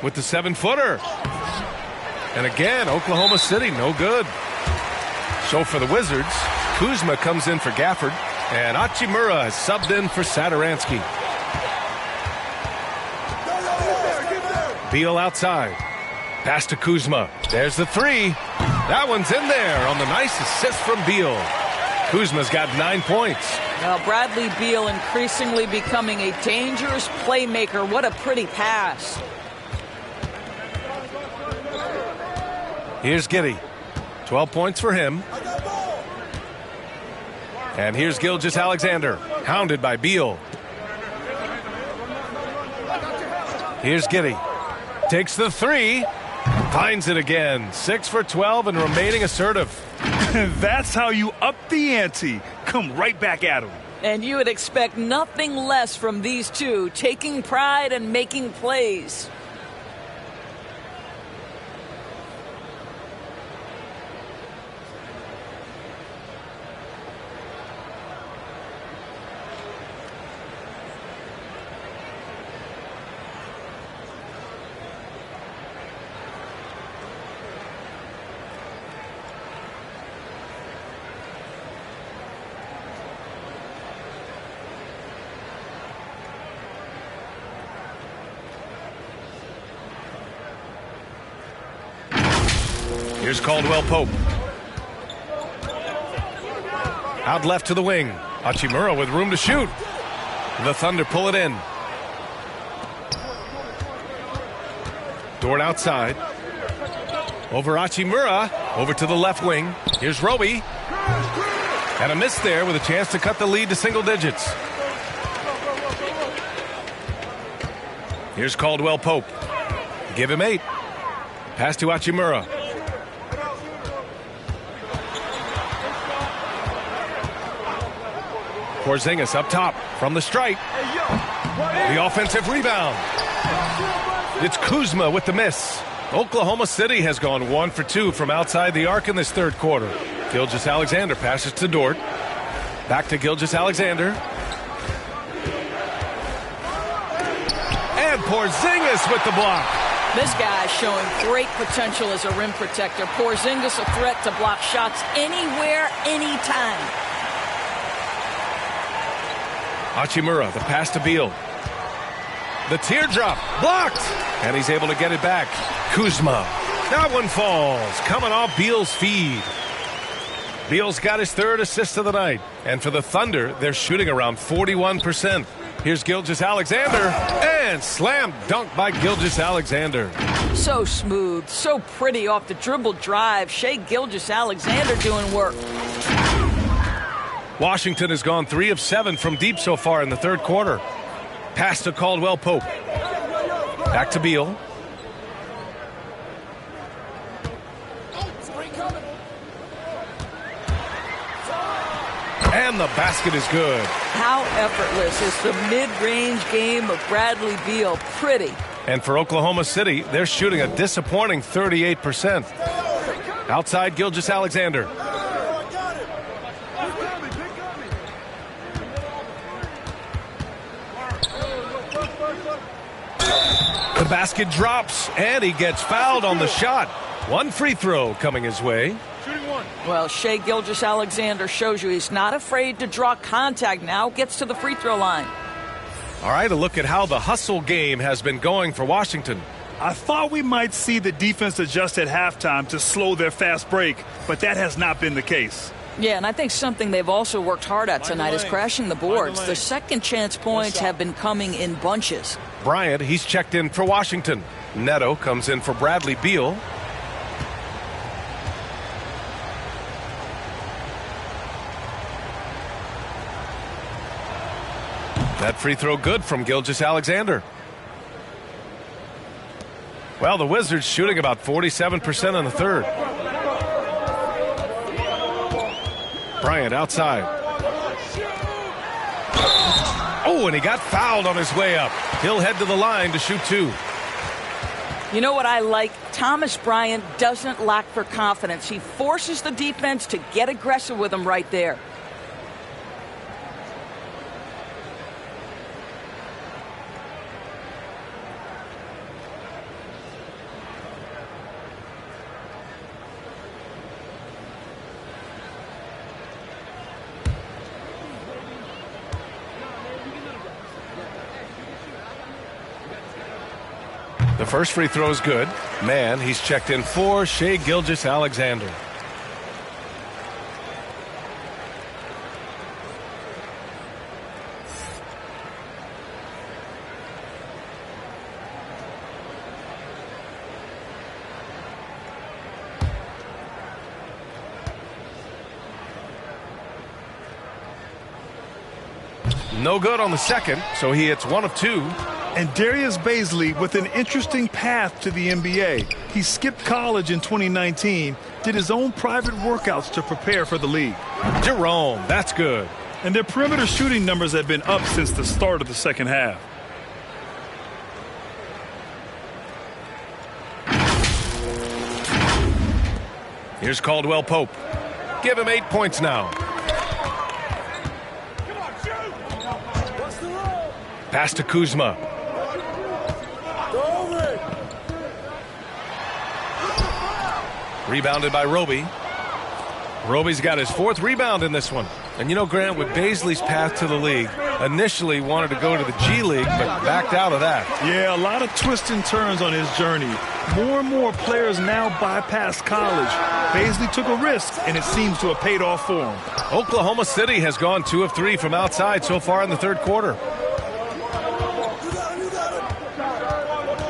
With the 7-footer. And again, Oklahoma City, no good. So for the Wizards, Kuzma comes in for Gafford. And Hachimura has subbed in for Satoransky. Beal outside. Pass to Kuzma. There's the 3. That one's in there on the nice assist from Beal. Kuzma's got 9 points. Well, Bradley Beal increasingly becoming a dangerous playmaker. What a pretty pass. Here's Giddey. 12 points for him. And here's Gilgeous-Alexander, hounded by Beal. Here's Giddey. Takes the three. Finds it again. 6 for 12 and remaining assertive. That's how you up the ante. Come right back at him. And you would expect nothing less from these two, taking pride and making plays. Here's Caldwell Pope. Out left to the wing. Hachimura with room to shoot. The Thunder pull it in. Dort outside. Over Hachimura. Over to the left wing. Here's Roby. And a miss there with a chance to cut the lead to single digits. Here's Caldwell Pope. Give him 8. Pass to Hachimura. Porzingis up top from the stripe. The offensive rebound. It's Kuzma with the miss. Oklahoma City has gone 1 for 2 from outside the arc in this third quarter. Gilgeous-Alexander passes to Dort. Back to Gilgeous-Alexander. And Porzingis with the block. This guy is showing great potential as a rim protector. Porzingis a threat to block shots anywhere, anytime. Hachimura, the pass to Beal. The teardrop, blocked! And he's able to get it back. Kuzma. That one falls, coming off Beal's feed. Beal's got his 3rd assist of the night. And for the Thunder, they're shooting around 41%. Here's Gilgeous-Alexander. And slam dunk by Gilgeous-Alexander. So smooth, so pretty off the dribble drive. Shai Gilgeous-Alexander doing work. Washington has gone 3 of 7 from deep so far in the third quarter. Pass to Caldwell Pope. Back to Beal. And the basket is good. How effortless is the mid-range game of Bradley Beal. Pretty. And for Oklahoma City, they're shooting a disappointing 38%. Outside Gilgeous-Alexander. The basket drops, and he gets fouled on the shot. 1 free throw coming his way. Well, Shai Gilgeous-Alexander shows you he's not afraid to draw contact now. Gets to the free throw line. All right, a look at how the hustle game has been going for Washington. I thought we might see the defense adjust at halftime to slow their fast break, but that has not been the case. Yeah, and I think something they've also worked hard at tonight is crashing the boards. The second chance points have been coming in bunches. Bryant, he's checked in for Washington. Neto comes in for Bradley Beal. That free throw good from Gilgeous-Alexander. Well, the Wizards shooting about 47% in the third. Bryant outside. Oh, and he got fouled on his way up. He'll head to the line to shoot 2. You know what I like? Thomas Bryant doesn't lack for confidence. He forces the defense to get aggressive with him right there. The first free throw is good. Man, he's checked in for Shai Gilgeous-Alexander. No good on the second, so he hits 1 of 2. And Darius Baisley with an interesting path to the NBA. He skipped college in 2019, did his own private workouts to prepare for the league. Jerome, that's good. And their perimeter shooting numbers have been up since the start of the second half. Here's Caldwell Pope. Give him 8 points now. Pass to Kuzma. Rebounded by Roby. Roby's got his 4th rebound in this one. And you know, Grant, with Baisley's path to the league, initially wanted to go to the G League, but backed out of that. Yeah, a lot of twists and turns on his journey. More and more players now bypass college. Baisley took a risk, and it seems to have paid off for him. Oklahoma City has gone 2 of 3 from outside so far in the third quarter.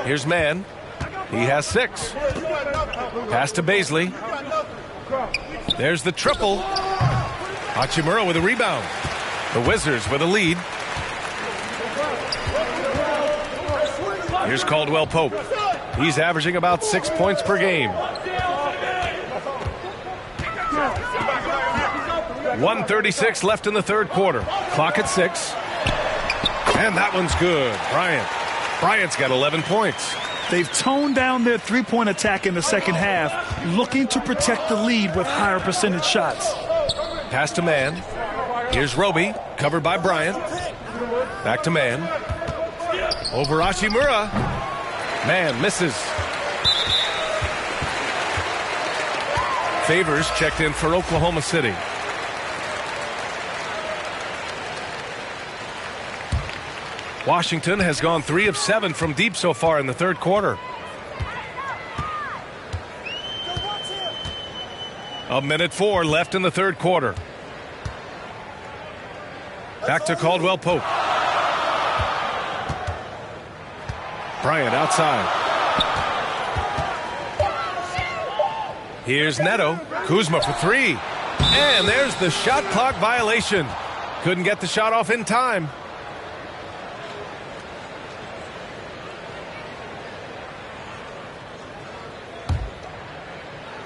Here's Mann. He has 6. Pass to Baisley. There's the triple. Hachimura with a rebound. The Wizards with a lead. Here's Caldwell Pope. He's averaging about 6 points per game. 1:36 left in the third quarter. Clock at 6. And that one's good. Bryant's got 11 points. They've toned down their three-point attack in the second half, looking to protect the lead with higher percentage shots. Pass to Mann. Here's Roby, covered by Bryant. Back to Mann. Over Hachimura. Mann misses. Favors checked in for Oklahoma City. Washington has gone 3 of 7 from deep so far in the third quarter. A minute 4 left in the third quarter. Back to Caldwell Pope. Bryant outside. Here's Neto. Kuzma for 3. And there's the shot clock violation. Couldn't get the shot off in time.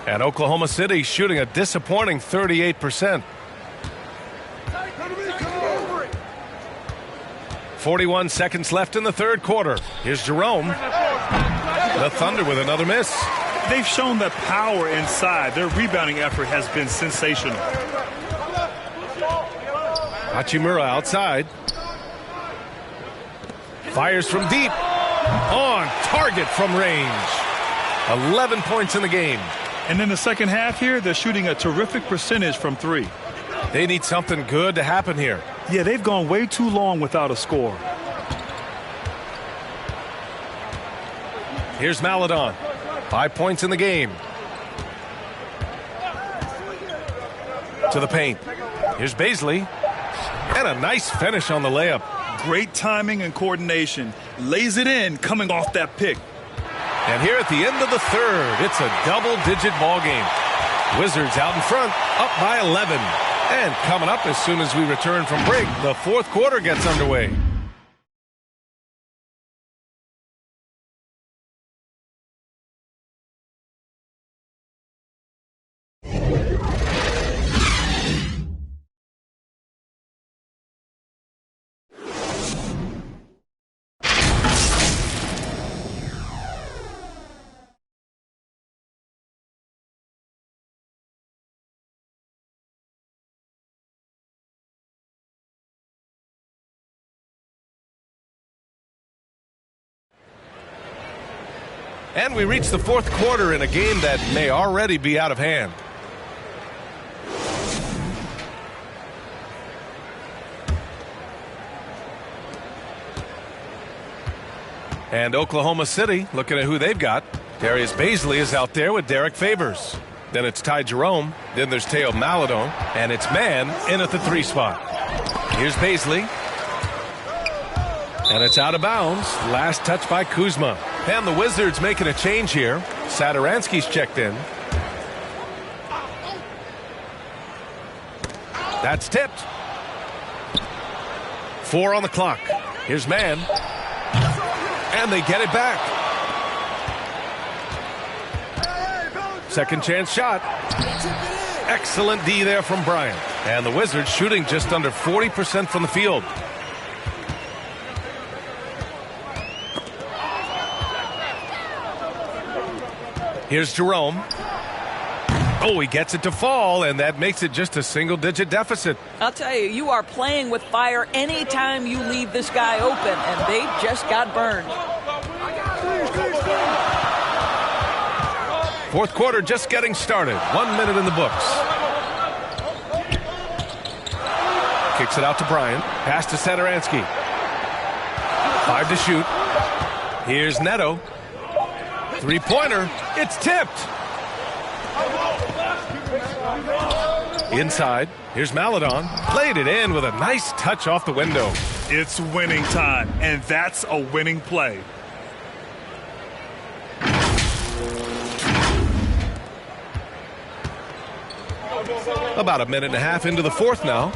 And Oklahoma City shooting a disappointing 38%. 41 seconds left in the third quarter. Here's Jerome. The Thunder with another miss. They've shown that power inside. Their rebounding effort has been sensational. Hachimura outside. Fires from deep. On target from range. 11 points in the game. And in the second half here, they're shooting a terrific percentage from 3. They need something good to happen here. Yeah, they've gone way too long without a score. Here's Maladon. 5 points in the game. To the paint. Here's Baisley. And a nice finish on the layup. Great timing and coordination. Lays it in coming off that pick. And here at the end of the third, it's a double-digit ball game. Wizards out in front, up by 11. And coming up as soon as we return from break, the fourth quarter gets underway. And we reach the fourth quarter in a game that may already be out of hand. And Oklahoma City, looking at who they've got. Darius Baisley is out there with Derek Favors. Then it's Ty Jerome. Then there's Teo Maladon. And it's Mann in at the 3 spot. Here's Baisley. And it's out of bounds. Last touch by Kuzma. And the Wizards making a change here. Satoransky's checked in. That's tipped. 4 on the clock. Here's man. And they get it back. Second chance shot. Excellent D there from Bryant. And the Wizards shooting just under 40% from the field. Here's Jerome. Oh, he gets it to fall, and that makes it just a single-digit deficit. I'll tell you, you are playing with fire anytime you leave this guy open, and they just got burned. Fourth quarter just getting started. 1 minute in the books. Kicks it out to Bryant. Pass to Satoransky. 5 to shoot. Here's Neto. Three-pointer. It's tipped. Inside. Here's Maledon. Played it in with a nice touch off the window. It's winning time, and that's a winning play. About a minute and a half into the fourth now.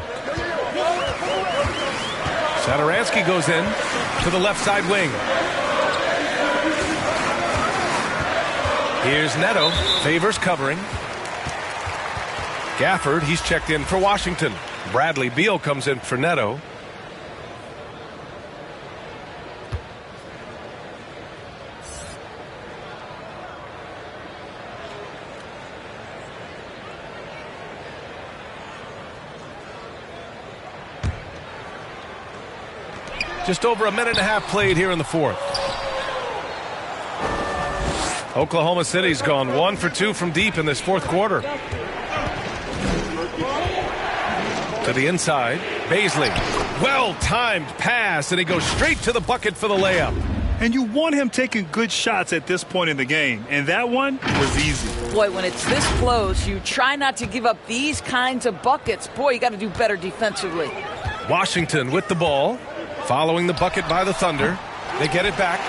Satoransky goes in to the left side wing. Here's Neto. Favors covering. Gafford, he's checked in for Washington. Bradley Beal comes in for Neto. Just over a minute and a half played here in the fourth. Oklahoma City's gone 1 for 2 from deep in this fourth quarter. To the inside, Baisley. Well-timed pass, and he goes straight to the bucket for the layup. And you want him taking good shots at this point in the game, and that one was easy. Boy, when it's this close, you try not to give up these kinds of buckets. Boy, you got to do better defensively. Washington with the ball, following the bucket by the Thunder. They get it back,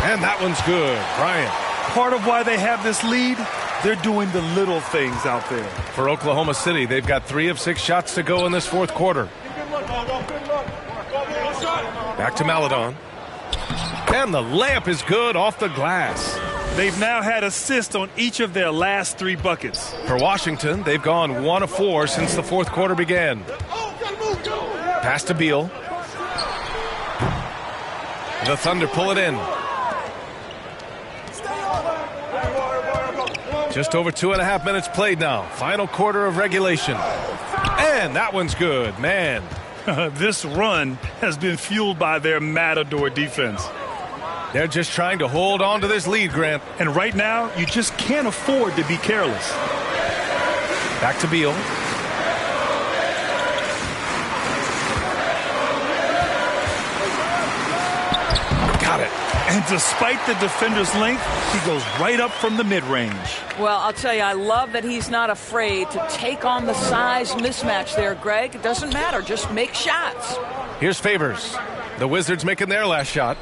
and that one's good. Bryant. Part of why they have this lead, they're doing the little things out there. For Oklahoma City, they've got 3 of 6 shots to go in this fourth quarter. Back to Maledon. And the layup is good off the glass. They've now had assists on each of their last 3 buckets. For Washington, they've gone 1 of 4 since the fourth quarter began. Pass to Beal. The Thunder pull it in. Just over 2.5 minutes played now. Final quarter of regulation. And that one's good, man. This run has been fueled by their Matador defense. They're just trying to hold on to this lead, Grant. And right now, you just can't afford to be careless. Back to Beal. Got it. And despite the defender's length, he goes right up from the mid-range. Well, I'll tell you, I love that he's not afraid to take on the size mismatch there, Greg. It doesn't matter. Just make shots. Here's Favors. The Wizards making their last shot.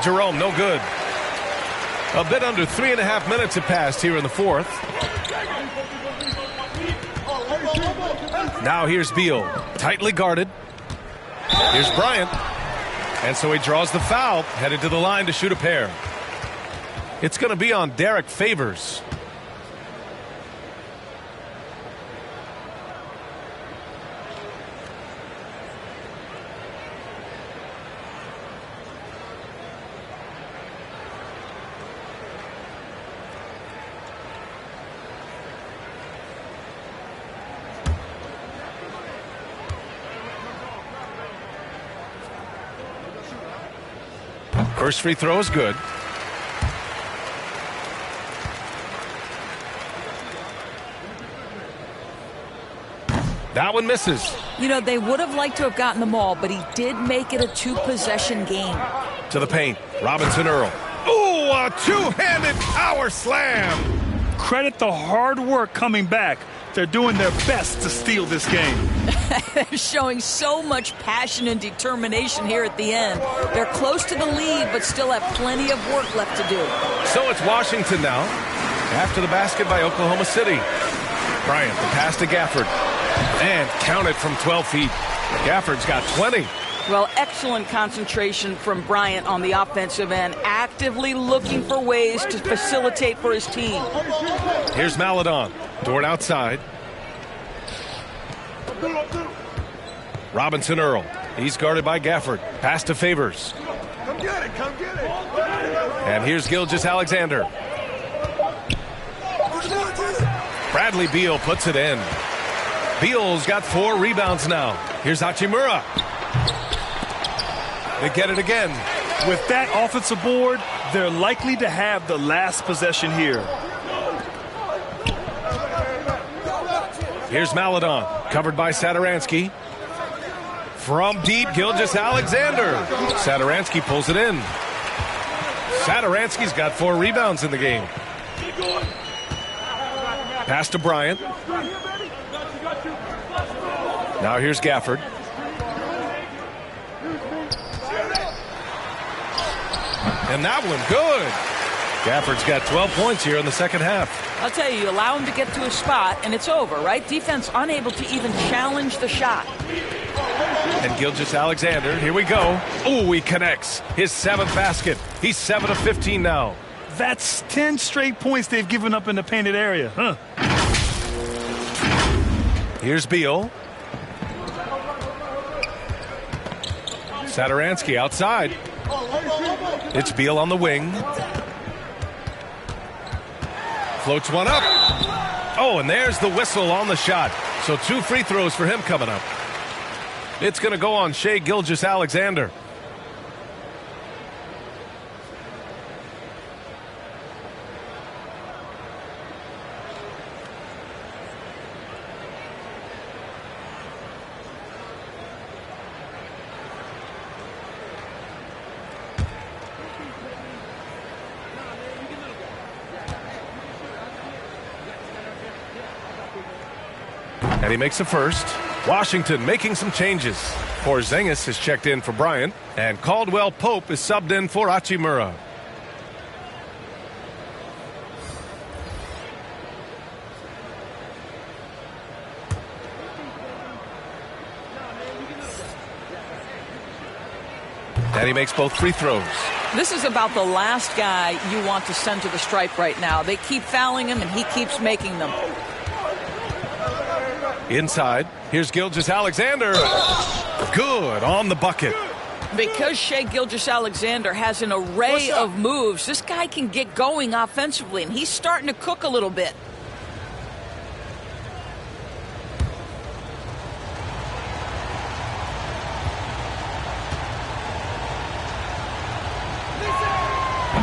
Jerome, no good. A bit under 3.5 minutes have passed here in the fourth. Now here's Beal. Tightly guarded. Here's Bryant. And so he draws the foul, headed to the line to shoot a pair. It's going to be on Derek Favors. First free throw is good. That one misses. You know, they would have liked to have gotten the ball, but he did make it a 2-possession game. To the paint. Robinson Earl. Ooh, a two-handed power slam. Credit the hard work coming back. They're doing their best to steal this game. They're showing so much passion and determination here at the end. They're close to the lead, but still have plenty of work left to do. So it's Washington now. After the basket by Oklahoma City. Bryant, the pass to Gafford. And counted from 12 feet. Gafford's got 20. Well, excellent concentration from Bryant on the offensive end, actively looking for ways to facilitate for his team. Here's Maladon. Dort outside. Robinson Earl. He's guarded by Gafford. Pass to Favors. Come get it, come get it. And here's Gilgeous-Alexander. Bradley Beal puts it in. Beal's got 4 rebounds now. Here's Hachimura. They get it again. With that offensive board, they're likely to have the last possession here. Here's Maladon, covered by Satoransky. From deep, Gilgeous-Alexander. Satoransky pulls it in. Satoransky's got 4 rebounds in the game. Pass to Bryant. Now here's Gafford. And that one, good. Gafford's got 12 points here in the second half. I'll tell you, allow him to get to a spot, and it's over, right? Defense unable to even challenge the shot. And Gilgeous-Alexander, here we go. Oh, he connects. His 7th basket. He's 7 of 15 now. That's 10 straight points they've given up in the painted area. Huh? Here's Beal. Satoransky outside. It's Beal on the wing. Floats one up. Oh, and there's the whistle on the shot. So 2 free throws for him coming up. It's going to go on Shai Gilgeous-Alexander. And he makes a first. Washington making some changes. Porzingis has checked in for Bryant, and Caldwell Pope is subbed in for Hachimura. And he makes both free throws. This is about the last guy you want to send to the stripe right now. They keep fouling him, and he keeps making them. Inside, here's Gilgeous-Alexander. Good on the bucket. Because Shai Gilgeous-Alexander has an array of moves, this guy can get going offensively, and he's starting to cook a little bit.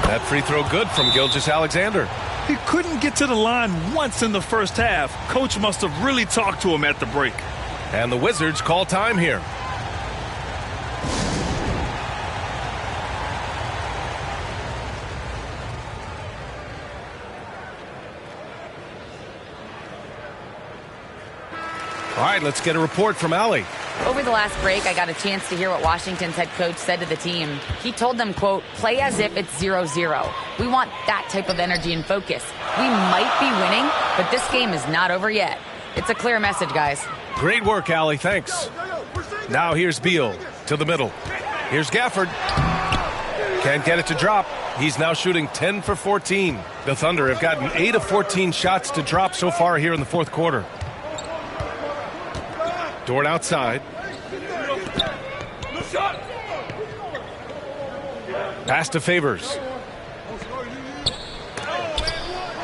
That free throw good from Gilgeous-Alexander. He couldn't get to the line once in the first half. Coach must have really talked to him at the break. And the Wizards call time here. All right, let's get a report from Allie. Over the last break, I got a chance to hear what Washington's head coach said to the team. He told them, quote, play as if it's 0-0. We want that type of energy and focus. We might be winning, but this game is not over yet. It's a clear message, guys. Great work, Allie. Thanks. Now here's Beal to the middle. Here's Gafford. Can't get it to drop. He's now shooting 10 for 14. The Thunder have gotten 8 of 14 shots to drop so far here in the fourth quarter. Dort outside. Pass to Favors.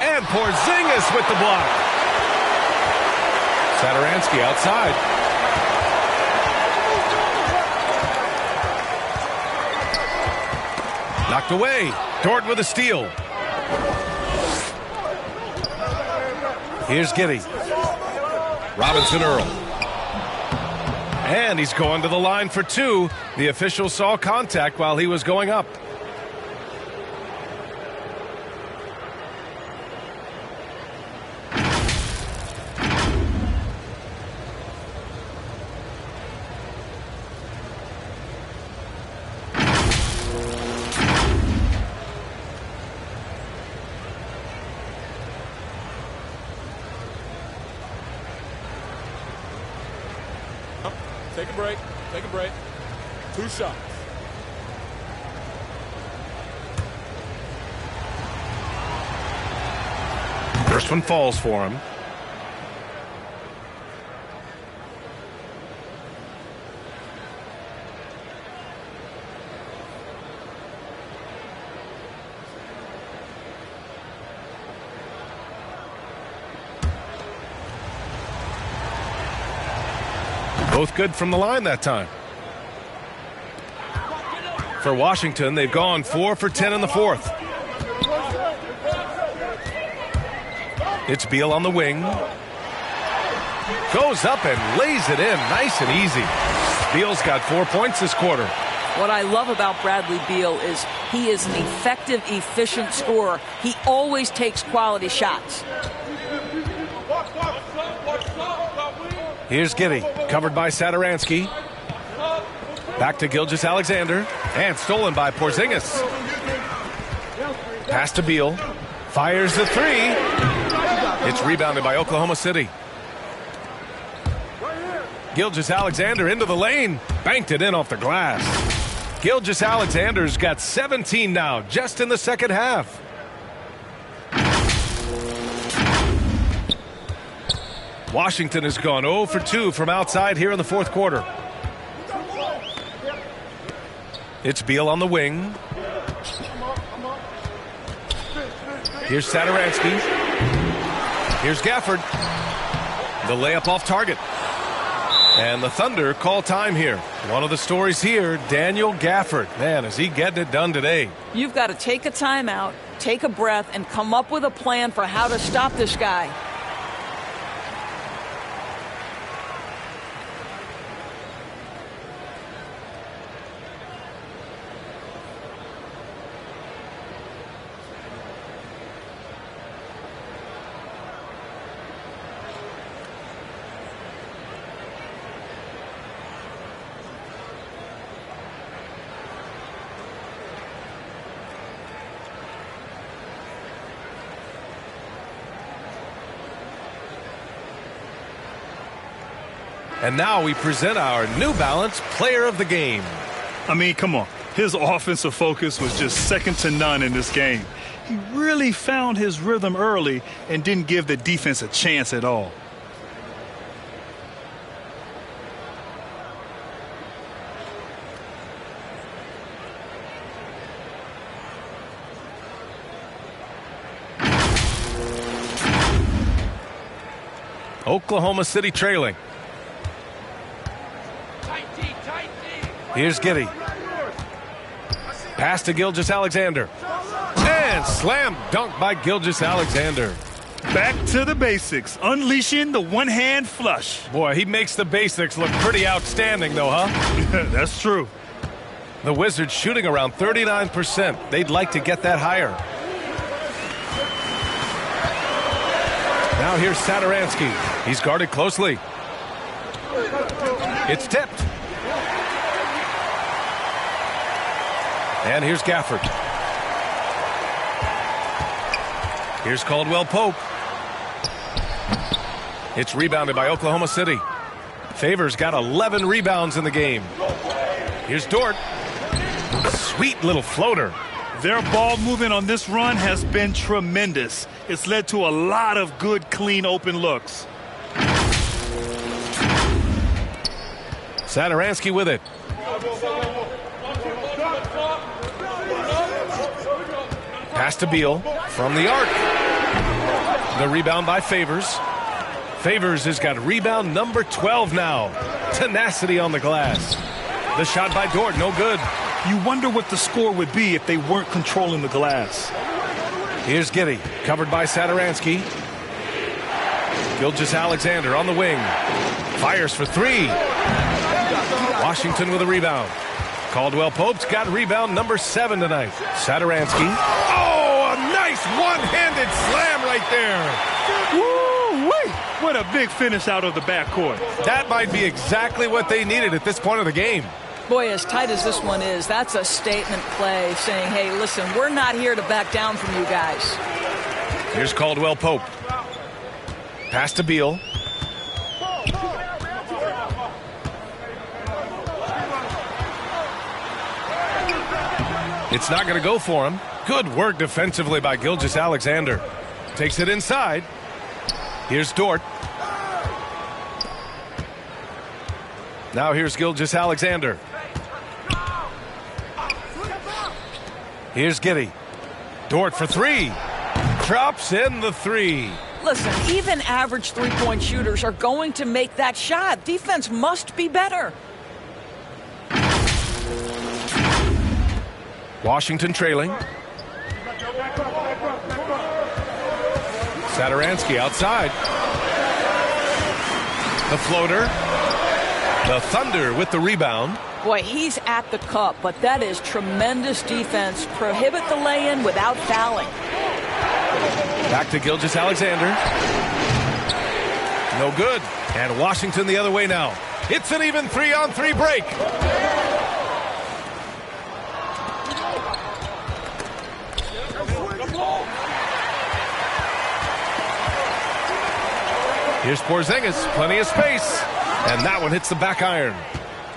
And Porzingis with the block. Satoransky outside. Knocked away. Dort with a steal. Here's Giddey. Robinson Earl. And he's going to the line for 2. The official saw contact while he was going up. Take Take a break. Take a break. 2 shots. First one falls for him. Both good from the line that time. For Washington, they've gone 4 for 10 in the fourth. It's Beal on the wing. Goes up and lays it in nice and easy. Beal's got 4 points this quarter. What I love about Bradley Beal is he is an effective, efficient scorer. He always takes quality shots. Here's Giddey, covered by Satoransky. Back to Gilgeous-Alexander, and stolen by Porzingis. Pass to Beal, fires the three. It's rebounded by Oklahoma City. Gilgeous-Alexander into the lane, banked it in off the glass. Gilgeous-Alexander's got 17 now, just in the second half. Washington has gone 0 for 2 from outside here in the fourth quarter. It's Beal on the wing. Here's Satoransky. Here's Gafford. The layup off target. And the Thunder call time here. One of the stories here, Daniel Gafford. Man, is he getting it done today. You've got to take a timeout, take a breath, and come up with a plan for how to stop this guy. And now we present our New Balance Player of the Game. I mean, come on. His offensive focus was just second to none in this game. He really found his rhythm early and didn't give the defense a chance at all. Oklahoma City trailing. Here's Giddey. Pass to Gilgeous-Alexander. And slam dunk by Gilgeous-Alexander. Back to the basics, unleashing the one-hand flush. Boy, he makes the basics look pretty outstanding, though, huh? That's true. The Wizards shooting around 39%. They'd like to get that higher. Now here's Satoransky. He's guarded closely. It's tipped. And here's Gafford. Here's Caldwell Pope. It's rebounded by Oklahoma City. Favors got 11 rebounds in the game. Here's Dort. Sweet little floater. Their ball movement on this run has been tremendous. It's led to a lot of good, clean, open looks. Satoransky with it. Pass to Beal from the arc. The rebound by Favors. Favors has got rebound number 12 now. Tenacity on the glass. The shot by Dort, no good. You wonder what the score would be if they weren't controlling the glass. Here's Giddey, covered by Satoransky. Gilgeous-Alexander on the wing. Fires for three. Washington with a rebound. Caldwell Pope's got rebound number 7 tonight. Satoransky. Oh, a nice one-handed slam right there. Woo-wee! What a big finish out of the backcourt. That might be exactly what they needed at this point of the game. Boy, as tight as this one is, that's a statement play saying, hey, listen, we're not here to back down from you guys. Here's Caldwell Pope. Pass to Beal. It's not going to go for him. Good work defensively by Gilgeous-Alexander. Takes it inside. Here's Dort. Now here's Gilgeous-Alexander. Here's Giddey. Dort for three. Drops in the three. Listen, even average three-point shooters are going to make that shot. Defense must be better. Washington trailing. Satoransky outside. The floater. The Thunder with the rebound. Boy, he's at the cup, but that is tremendous defense. Prohibit the lay-in without fouling. Back to Gilgeous-Alexander. No good. And Washington the other way now. It's an even 3-on-3 break. Here's Porzingis, plenty of space. And that one hits the back iron.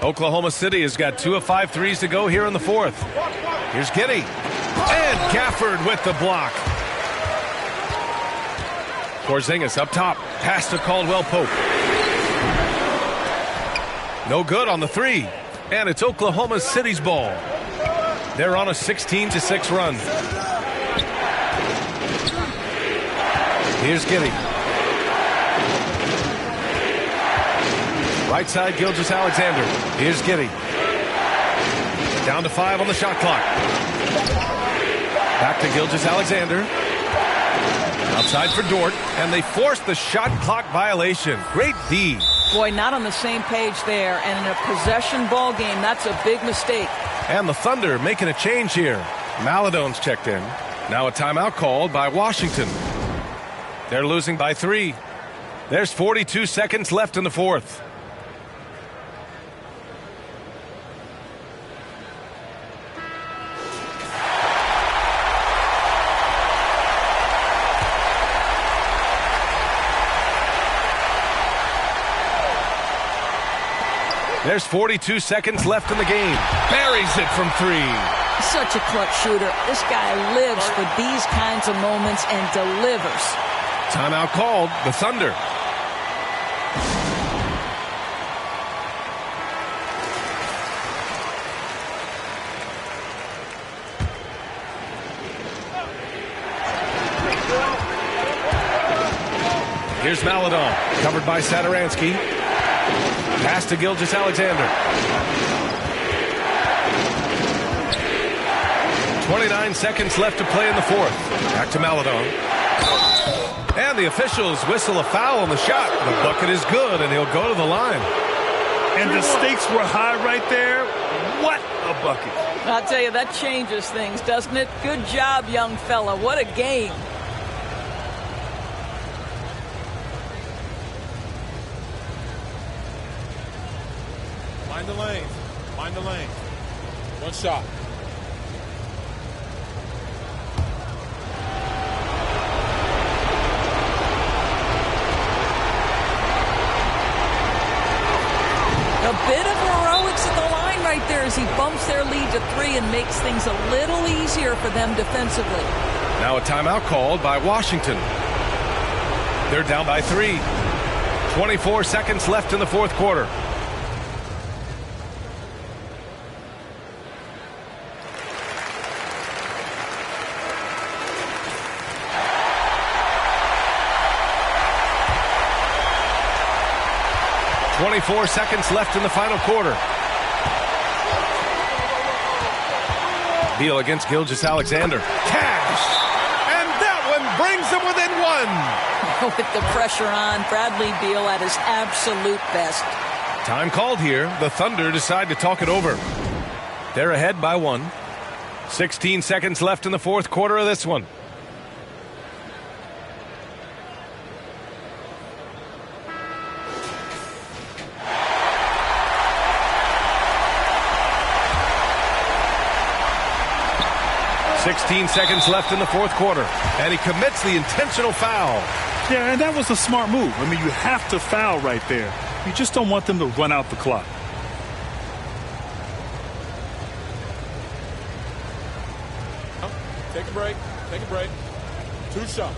Oklahoma City has got 2 of 5 threes to go here in the fourth. Here's Giddey. And Gafford with the block. Porzingis up top. Pass to Caldwell Pope. No good on the three. And it's Oklahoma City's ball. They're on a 16-6 run. Here's Giddey. Right side, Gilgeous-Alexander. Here's Giddey. Down to 5 on the shot clock. Back to Gilgeous-Alexander. Outside for Dort, and they forced the shot clock violation. Great D. Boy, not on the same page there, and in a possession ball game, that's a big mistake. And the Thunder making a change here. Maladone's checked in. Now a timeout called by Washington. They're losing by 3. There's 42 seconds left in the fourth. There's 42 seconds left in the game. Buries it from 3. Such a clutch shooter. This guy lives for these kinds of moments and delivers. Timeout called. The Thunder. Here's Maladon. Covered by Satoransky. Pass to Gilgeous-Alexander. 29 seconds left to play in the fourth. Back to Maladon. And the officials whistle a foul on the shot. The bucket is good, and he'll go to the line. And the stakes were high right there. What a bucket. I'll tell you, that changes things, doesn't it? Good job, young fella. What a game. Find the lane. Find the lane. One shot. A bit of heroics at the line right there as he bumps their lead to 3 and makes things a little easier for them defensively. Now a timeout called by Washington. They're down by 3. 24 seconds left in the fourth quarter. .24 seconds left in the final quarter. Beal against Gilgeous-Alexander. Cash! And that one brings them within 1. With the pressure on, Bradley Beal at his absolute best. Time called here. The Thunder decide to talk it over. They're ahead by 1. 16 seconds left in the fourth quarter of this one. .16 seconds left in the fourth quarter, and he commits the intentional foul. Yeah, and that was a smart move. I mean, you have to foul right there. You just don't want them to run out the clock. Take a break. Take a break. 2 shots.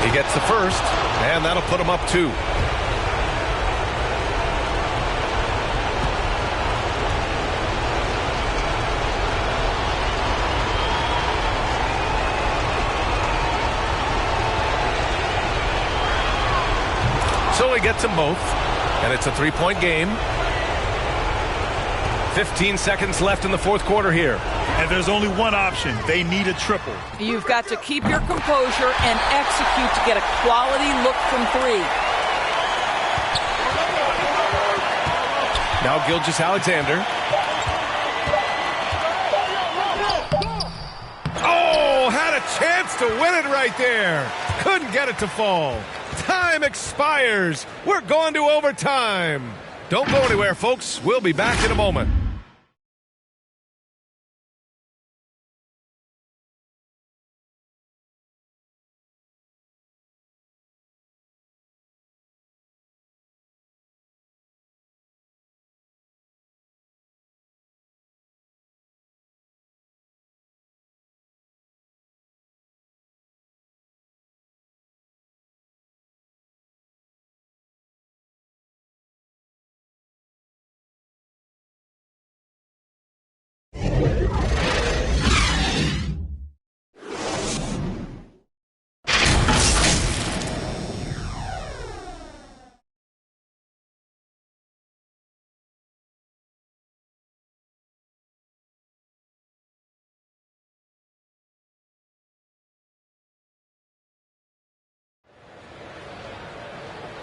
He gets the first, and that'll put him up 2. So he gets them both, and it's a 3-point game. 15 seconds left in the fourth quarter here. And there's only one option. They need a triple. You've got to keep your composure and execute to get a quality look from 3. Now Gilgeous-Alexander. Oh, had a chance to win it right there. Couldn't get it to fall. Time expires. We're going to overtime. Don't go anywhere, folks. We'll be back in a moment.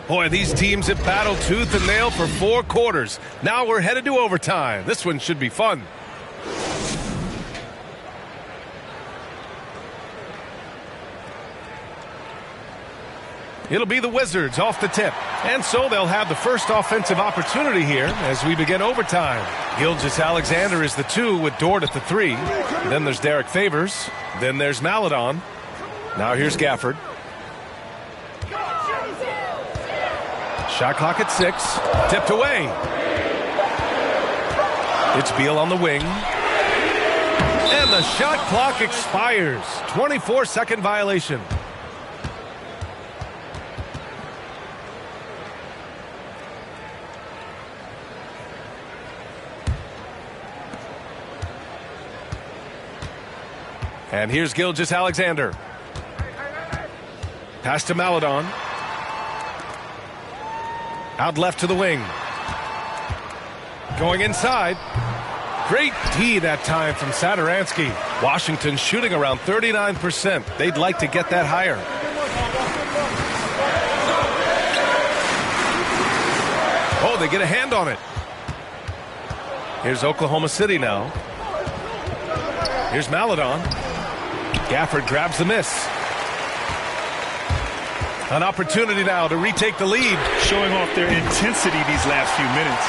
Boy, these teams have battled tooth and nail for 4 quarters. Now we're headed to overtime. This one should be fun. It'll be the Wizards off the tip. And so they'll have the first offensive opportunity here as we begin overtime. Gilgeous-Alexander is the 2 with Dort at the 3. Then there's Derek Favors. Then there's Maledon. Now here's Gafford. Shot clock at 6. Tipped away. It's Beal on the wing. And the shot clock expires. 24-second violation. And here's Gilgeous-Alexander. Pass to Maledon. Out left to the wing. Going inside. Great D that time from Satoransky. Washington shooting around 39%. They'd like to get that higher. Oh, they get a hand on it. Here's Oklahoma City now. Here's Maledon. Gafford grabs the miss. An opportunity now to retake the lead. Showing off their intensity these last few minutes.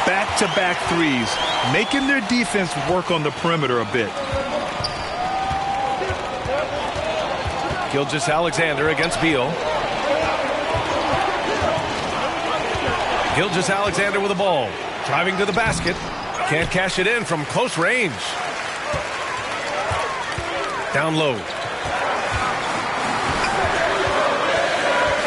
Back-to-back threes, making their defense work on the perimeter a bit. Gilgeous-Alexander against Beal. Gilgeous-Alexander with the ball. Driving to the basket. Can't cash it in from close range. Down low.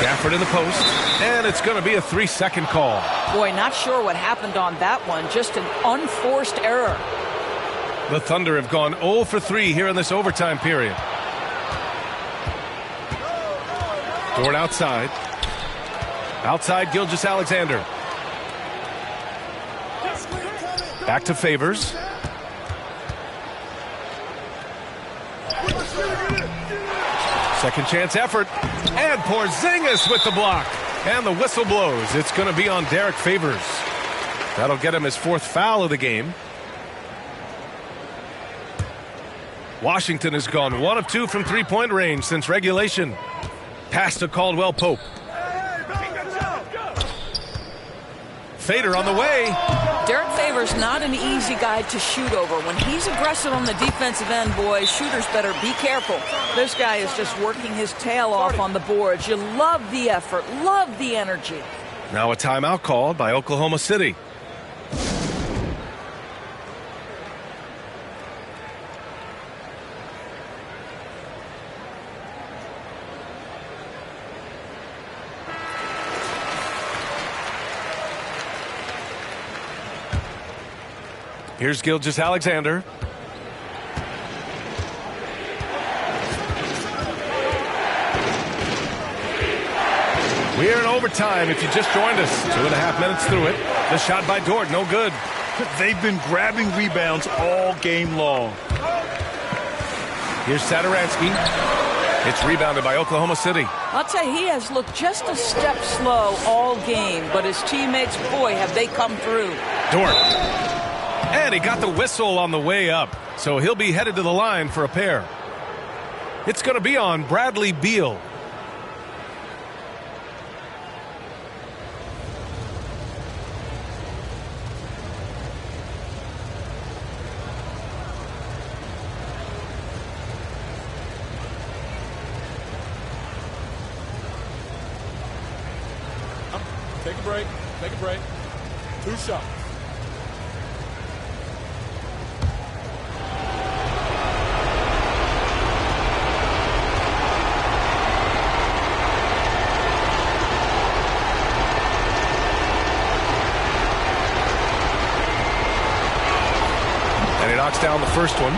Gafford in the post, and it's going to be a 3-second call. Boy, not sure what happened on that one. Just an unforced error. The Thunder have gone 0 for 3 here in this overtime period. Dort outside. Outside Gilgeous-Alexander. Back to Favors. Second chance effort. And Porzingis with the block. And the whistle blows. It's going to be on Derek Favors. That'll get him his 4th foul of the game. Washington has gone 1 of 2 from 3-point range since regulation. Pass to Caldwell Pope. fader on the way. Derek Favors not an easy guy to shoot over. When he's aggressive on the defensive end, boys, shooters better be careful. This guy is just working his tail off on the boards. You love the effort, love the energy. Now a timeout called by Oklahoma City. Here's Gilgeous-Alexander. We're in overtime if you just joined us. 2.5 minutes through it. The shot by Dort, no good. They've been grabbing rebounds all game long. Here's Satoransky. It's rebounded by Oklahoma City. I'll tell you, he has looked just a step slow all game, but his teammates, boy, have they come through. Dort. And he got the whistle on the way up, so he'll be headed to the line for a pair. It's going to be on Bradley Beal. Take a break. Take a break. 2 shots. And he knocks down the first one.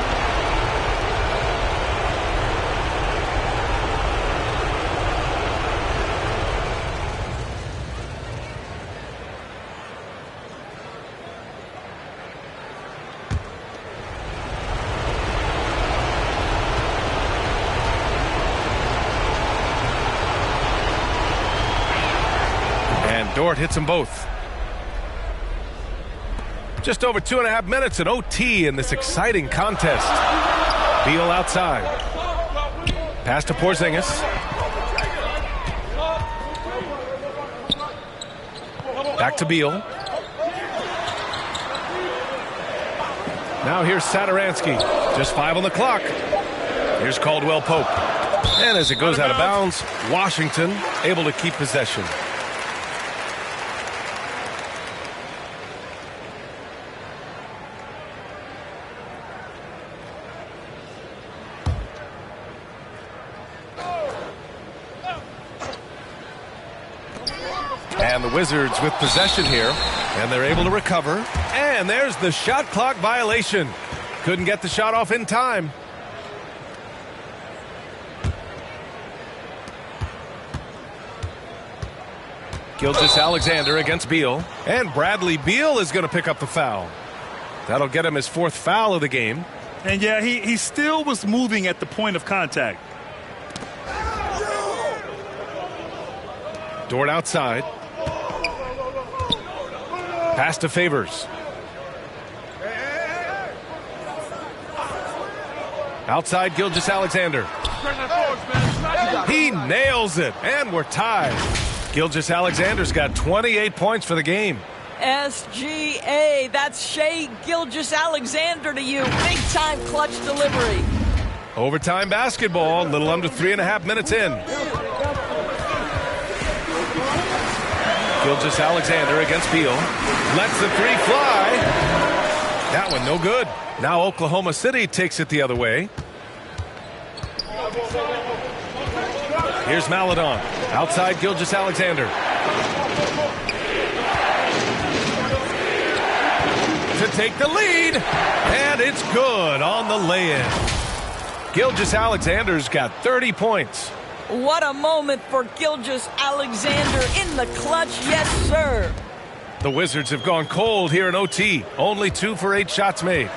Dort hits them both. Just over 2.5 minutes in OT in this exciting contest. Beal outside. Pass to Porzingis. Back to Beal. Now here's Satoransky. Just 5 on the clock. Here's Caldwell Pope. And as it goes out of bounds, Washington able to keep possession. And the Wizards with possession here, and they're able to recover. And there's the shot clock violation. Couldn't get the shot off in time. Gilgeous-Alexander against Beal. And Bradley Beal is going to pick up the foul. That'll get him his 4th foul of the game. And yeah, he still was moving at the point of contact. Dort outside. Pass to Favors. Outside Gilgeous-Alexander. He nails it, and we're tied. Gilgeous-Alexander's got 28 points for the game. SGA, that's Shai Gilgeous-Alexander to you. Big-time clutch delivery. Overtime basketball, a little under 3.5 minutes in. Gilgeous-Alexander against Beal. Lets the 3 fly. That one no good. Now Oklahoma City takes it the other way. Here's Maledon. Outside Gilgeous-Alexander. To take the lead. And it's good on the lay-in. Gilgeous-Alexander's got 30 points. What a moment for Gilgeous-Alexander in the clutch. Yes, sir. The Wizards have gone cold here in OT. Only 2 for 8 shots made.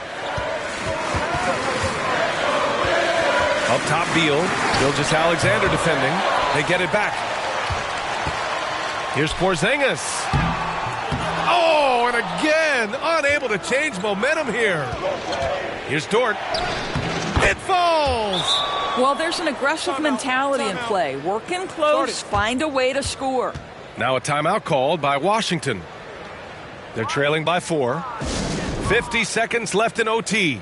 Up top, Beal. Gilgeous-Alexander defending. They get it back. Here's Porzingis. Oh, and again, unable to change momentum here. Here's Dort. It falls. Well, there's an aggressive mentality in play. Working close, find a way to score. Now a timeout called by Washington. They're trailing by 4. 50 seconds left in OT.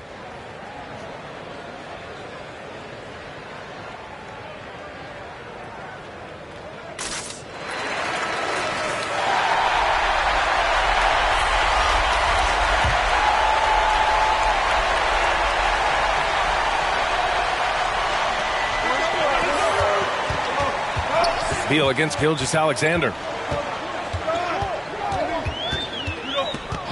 Beal against Gilgeous-Alexander.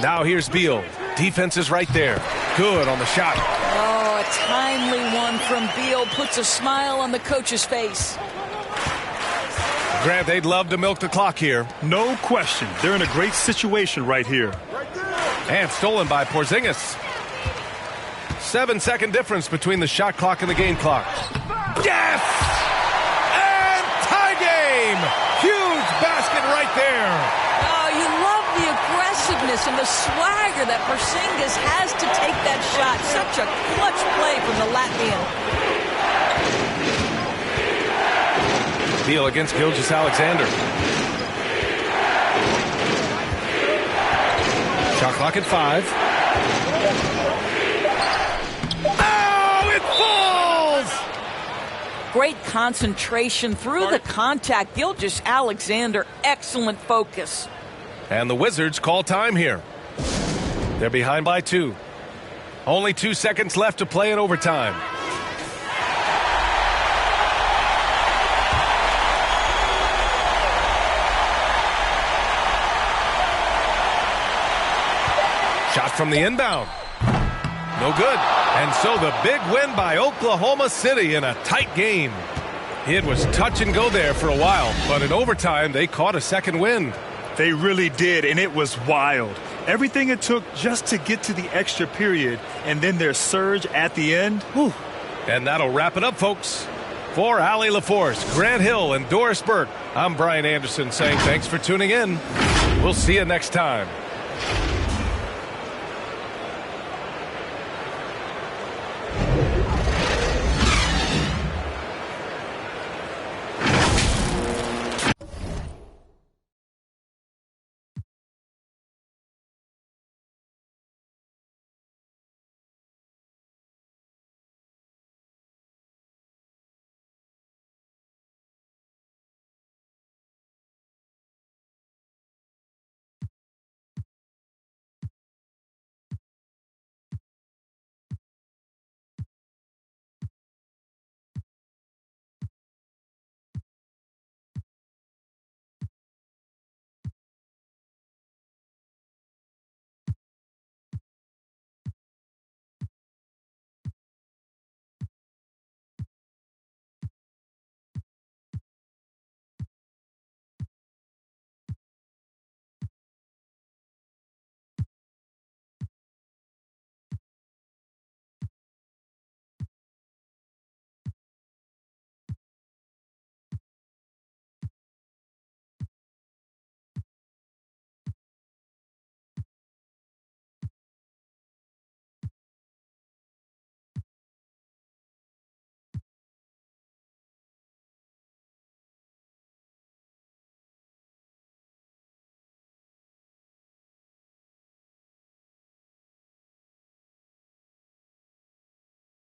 Now here's Beal. Defense is right there. Good on the shot. Oh, a timely one from Beal puts a smile on the coach's face. Grant, they'd love to milk the clock here. No question. They're in a great situation right here. And stolen by Porzingis. 7-second difference between the shot clock and the game clock. Yes! And tie game! Huge basket right there. Oh, you love the aggressiveness and the swagger that Porzingis has to take that shot. Such a clutch play from the Latvian. Beal against Gilgeous-Alexander. Shot clock at 5. Oh, it falls! Great concentration through the contact. Gilgeous-Alexander, excellent focus. And the Wizards call time here. They're behind by 2. Only 2 seconds left to play in overtime. Shot from the inbound. No good. And so the big win by Oklahoma City in a tight game. It was touch and go there for a while, but in overtime they caught a second win. They really did, and it was wild. Everything it took just to get to the extra period, and then their surge at the end. Whew. And that'll wrap it up, folks. For Allie LaForce, Grant Hill, and Doris Burke, I'm Brian Anderson saying thanks for tuning in. We'll see you next time.